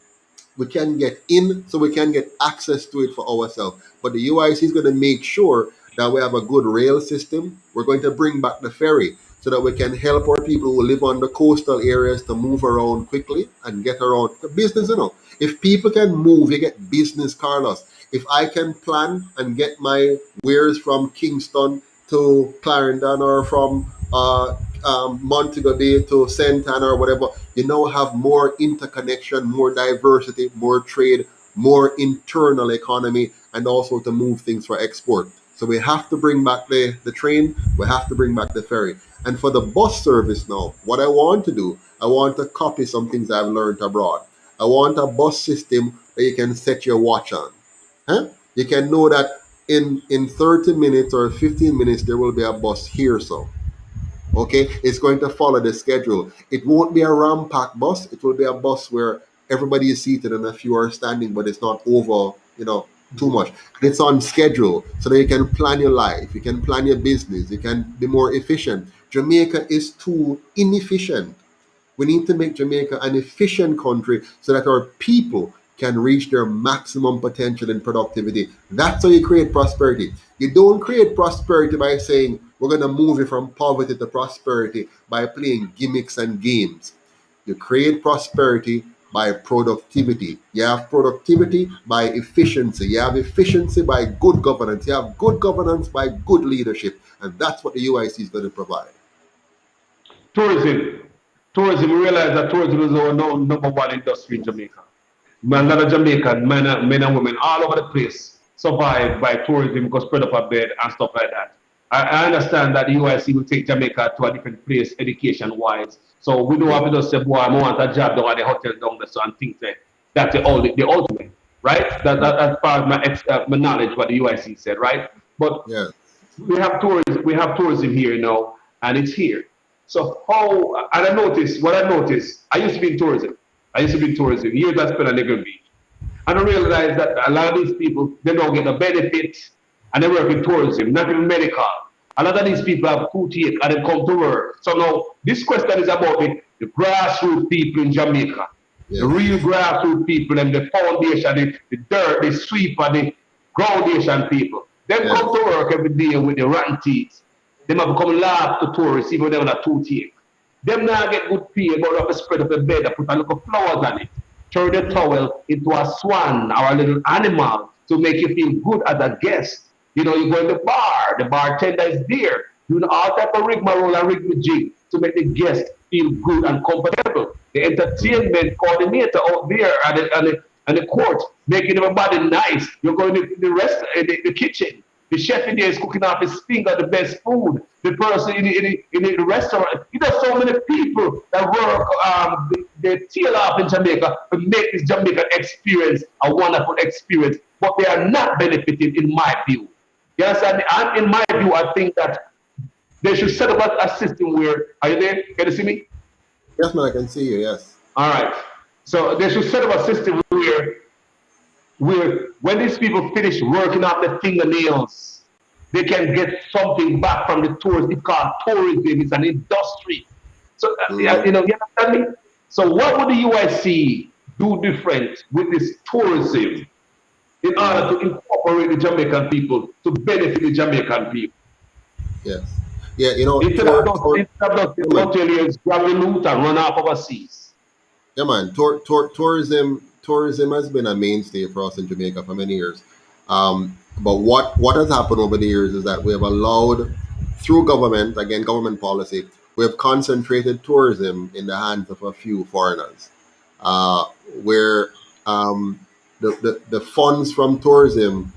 we can get in so we can get access to it for ourselves. But the UIC is going to make sure that we have a good rail system. We're going to bring back the ferry so that we can help our people who live on the coastal areas to move around quickly and get around the business. If people can move, you get business, Carlos. If I can plan and get my wares from Kingston to Clarendon, or from Montego Bay to St. Anne or whatever, you now have more interconnection, more diversity, more trade, more internal economy, and also to move things for export. So we have to bring back the train, we have to bring back the ferry. And for the bus service now, what I want to do, I want to copy some things I've learned abroad. I want a bus system that you can set your watch on. Huh? You can know that in 30 minutes or 15 minutes there will be a bus here, so okay, it's going to follow the schedule. It won't be a ram packed bus. It will be a bus where everybody is seated and a few are standing, but it's not over, too much. And it's on schedule so that you can plan your life, you can plan your business, you can be more efficient. Jamaica is too inefficient. We need to make Jamaica an efficient country so that our people can reach their maximum potential in productivity. That's how you create prosperity. You don't create prosperity by saying we're going to move you from poverty to prosperity by playing gimmicks and games. You create prosperity by productivity. You have productivity by efficiency. You have efficiency by good governance. You have good governance by good leadership. And that's what the UIC is going to provide. Tourism. Tourism, we realize that tourism is our number one industry in Jamaica. A lot of Jamaican men and women all over the place survive by tourism because spread up a bed and stuff like that. I understand that the UIC will take Jamaica to a different place education wise. So we don't Yeah. have to just say, boy, I want a job down at the hotel down there, so and things like that's the ultimate, right? That's part of my knowledge what the UIC said, right? But Yeah. we have tourism here now, and it's here. So how and I used to be in tourism. I used to be in tourism. Years I spent on Nigger Beach. And I realized that a lot of these people they don't get the benefit and they work in tourism, not even medical. A lot of these people have toothache and they come to work. So now this question is about the grassroots people in Jamaica. The Yes. real grassroots people and the foundation, the dirt, the sweeper, the groundation people. They Yes. come to work every day with the rotten teeth. They might become laugh to tourists even though they're not toothache. Them now get good pay, but have to spread up a bed and put a little flowers on it. Turn the towel into a swan or a little animal to make you feel good as a guest. You know, you go in the bar, the bartender is there, doing all type of rigmarole and rigmajig to make the guest feel good and comfortable. The entertainment coordinator out there and the court making everybody nice. You're going to the rest the kitchen. The chef in there is cooking off his finger the best food. The person in the restaurant. You know, so many people that work they tail off in Jamaica to make this Jamaican experience a wonderful experience, but they are not benefiting in my view. You understand? And in my view, I think that they should set up a system where are you there? Can you see me? Yes, man, I can see you. Yes. All right. So they should set up a system where when these people finish working off their fingernails, they can get something back from the tourists. It's called tourism. It's an industry. So Mm. you understand me? So what would the UIC do different with this tourism in order Mm. to incorporate the Jamaican people to benefit the Jamaican people? Yes. Yeah. Instead of those Yeah, man. hoteliers grab the loot and run off overseas. Yeah, man. Tourism has been a mainstay for us in Jamaica for many years. But what has happened over the years is that we have allowed, through government, again, government policy, we have concentrated tourism in the hands of a few foreigners, uh, where the funds from tourism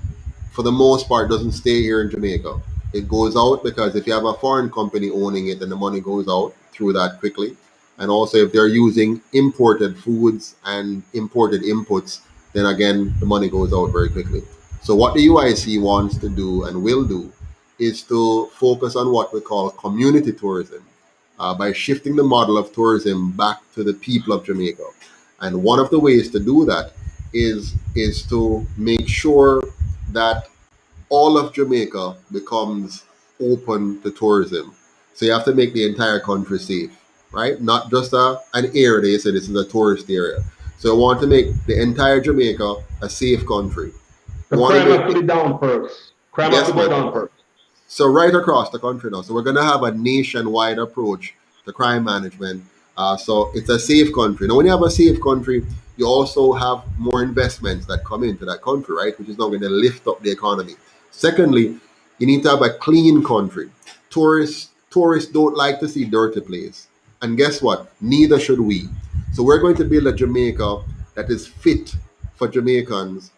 for the most part doesn't stay here in Jamaica. It goes out because if you have a foreign company owning it, then the money goes out through that quickly. And also, if they're using imported foods and imported inputs, then again the money goes out very quickly. So what the UIC wants to do and will do is to focus on what we call community tourism, by shifting the model of tourism back to the people of Jamaica. And one of the ways to do that is to make sure that all of Jamaica becomes open to tourism. So you have to make the entire country safe, right? Not just an area. They say this is a tourist area. So you want to make the entire Jamaica a safe country. You The want to crime has make to it, be down first. Crime has to yes, go man. down first. So right across the country now. So we're going to have a nationwide approach to crime management. So it's a safe country. Now, when you have a safe country, you also have more investments that come into that country, right? Which is now going to lift up the economy. Secondly, you need to have a clean country. Tourists don't like to see dirty place, and guess what? Neither should we. So we're going to build a Jamaica that is fit for Jamaicans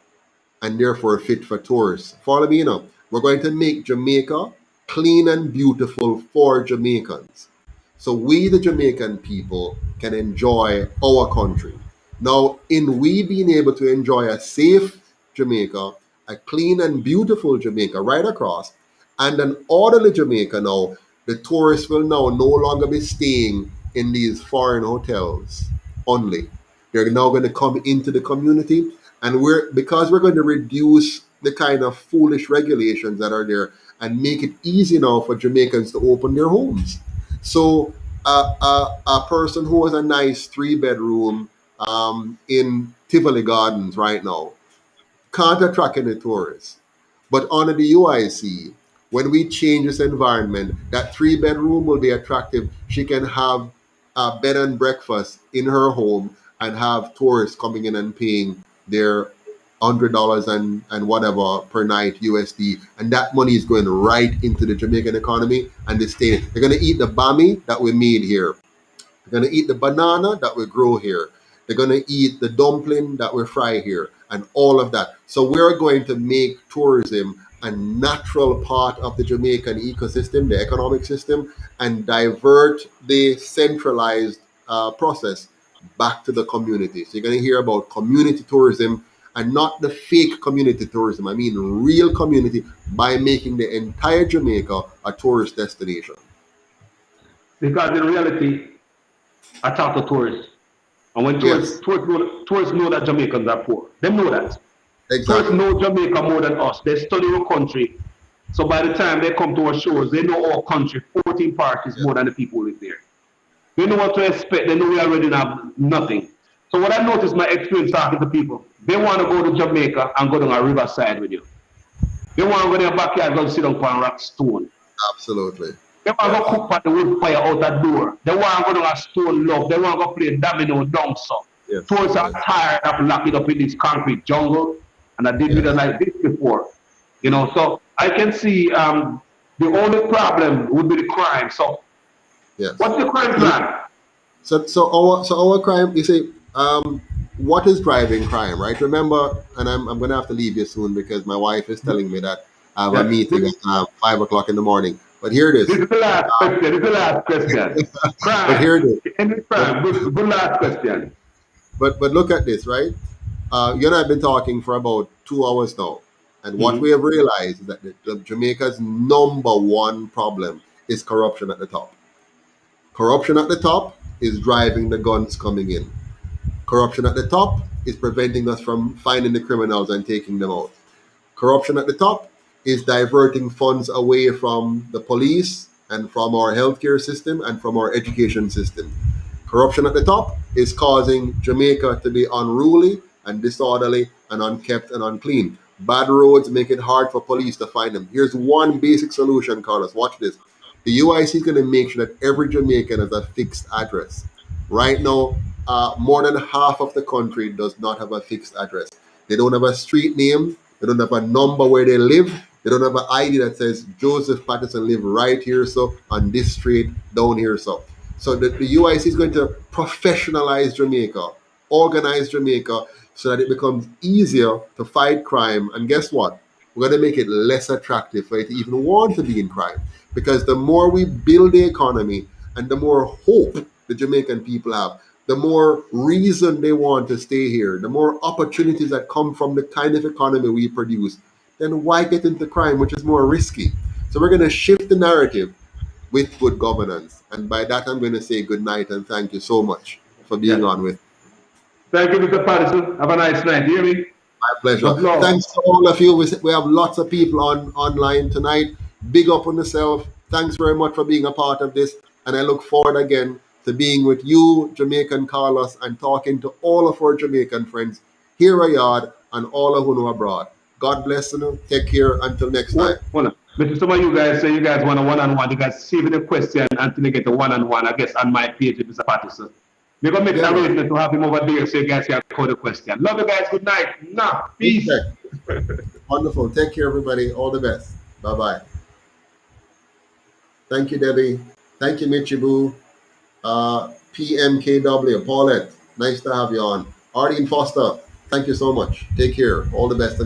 and therefore fit for tourists. Follow me now. We're going to make Jamaica clean and beautiful for Jamaicans. So we, the Jamaican people, can enjoy our country. Now, in we being able to enjoy a safe Jamaica, a clean and beautiful Jamaica right across, and an orderly Jamaica now, the tourists will now no longer be staying in these foreign hotels only. They're now going to come into the community, and we're going to reduce the kind of foolish regulations that are there and make it easy now for Jamaicans to open their homes. So a person who has a nice 3 bedroom in Tivoli Gardens right now can't attract any tourists. But under the UIC, when we change this environment, that 3 bedroom will be attractive. She can have a bed and breakfast in her home and have tourists coming in and paying their $100 and whatever per night USD, and that money is going right into the Jamaican economy and the state. They're going to eat the bami that we made here. They're going to eat the banana that we grow here. They're going to eat the dumpling that we fry here and all of that. So we're going to make tourism a natural part of the Jamaican ecosystem, the economic system, and divert the centralized process back to the community. So you're going to hear about community tourism and not the fake community tourism. I mean real community by making the entire Jamaica a tourist destination. Because in reality, I talk to tourists. And when Yes, tourists know that Jamaicans are poor, they know that. Tourists exactly. know Jamaica more than us. They study our country. So by the time they come to our shores, they know our country 14 parties Yeah. more than the people who live there. They know what to expect. They know we already have nothing. So what I noticed my experience talking to people, they want to go to Jamaica and go down a riverside with you. They want to go to their backyard and sit down on rock stone. Absolutely. They want to Yes. go cook by the wood fire out that door. They want to go to a stone love. They want to go play domino down so. Yes. Tourists are Yes. tired of locking up in this concrete jungle. And I did with it Yes. like this before. So I can see the only problem would be the crime. So Yes. what's the crime plan? So our crime. You see, what is driving crime, right? Remember, and I'm gonna have to leave you soon because my wife is telling me that I have a Yeah. meeting at 5 o'clock in the morning. But here it is. This is the last question. This is the last question. But Crime. here it is. Any But crime. Good last question. but look at this, right? You and I have been talking for about 2 hours now, and what we Mhm. have realized is that the Jamaica's number one problem is corruption at the top. Corruption at the top is driving the guns coming in. Corruption at the top is preventing us from finding the criminals and taking them out. Corruption at the top is diverting funds away from the police and from our healthcare system and from our education system. Corruption at the top is causing Jamaica to be unruly and disorderly and unkept and unclean. Bad roads make it hard for police to find them. Here's one basic solution, Carlos. Watch this. The UIC is going to make sure that every Jamaican has a fixed address. Right now, more than half of the country does not have a fixed address. They don't have a street name. They don't have a number where they live. They don't have an ID that says Joseph Patterson live right here, so on this street down here, so. So the UIC is going to professionalize Jamaica, organize Jamaica, so that it becomes easier to fight crime. And guess what? We're going to make it less attractive for it to even want to be in crime. Because the more we build the economy and the more hope the Jamaican people have, the more reason they want to stay here, the more opportunities that come from the kind of economy we produce, then why get into crime, which is more risky? So we're going to shift the narrative with good governance. And by that, I'm going to say good night and thank you so much for being Yes. on with. Thank you, Mr. Patterson. Have a nice night. Hear me? My pleasure. Much love. Thanks to all of you. We have lots of people online tonight. Big up on yourself. Thanks very much for being a part of this. And I look forward again to being with you, Jamaican Carlos, and talking to all of our Jamaican friends here yard and all of who are abroad. God bless you. Take care until next time. Hold on. But some of you guys say you guys want a one-on-one. You guys save the question until you get the one-on-one, I guess, on my page with Mr. Patterson. We're going to make Yeah, an man. arrangement to have him over there so you guys can call the question. Love you guys. Good night. Nah. Peace. Okay. Wonderful. Take care, everybody. All the best. Bye bye. Thank you, Debbie. Thank you, Michibu. PMKW, Paulette. Nice to have you on. Arlene Foster. Thank you so much. Take care. All the best.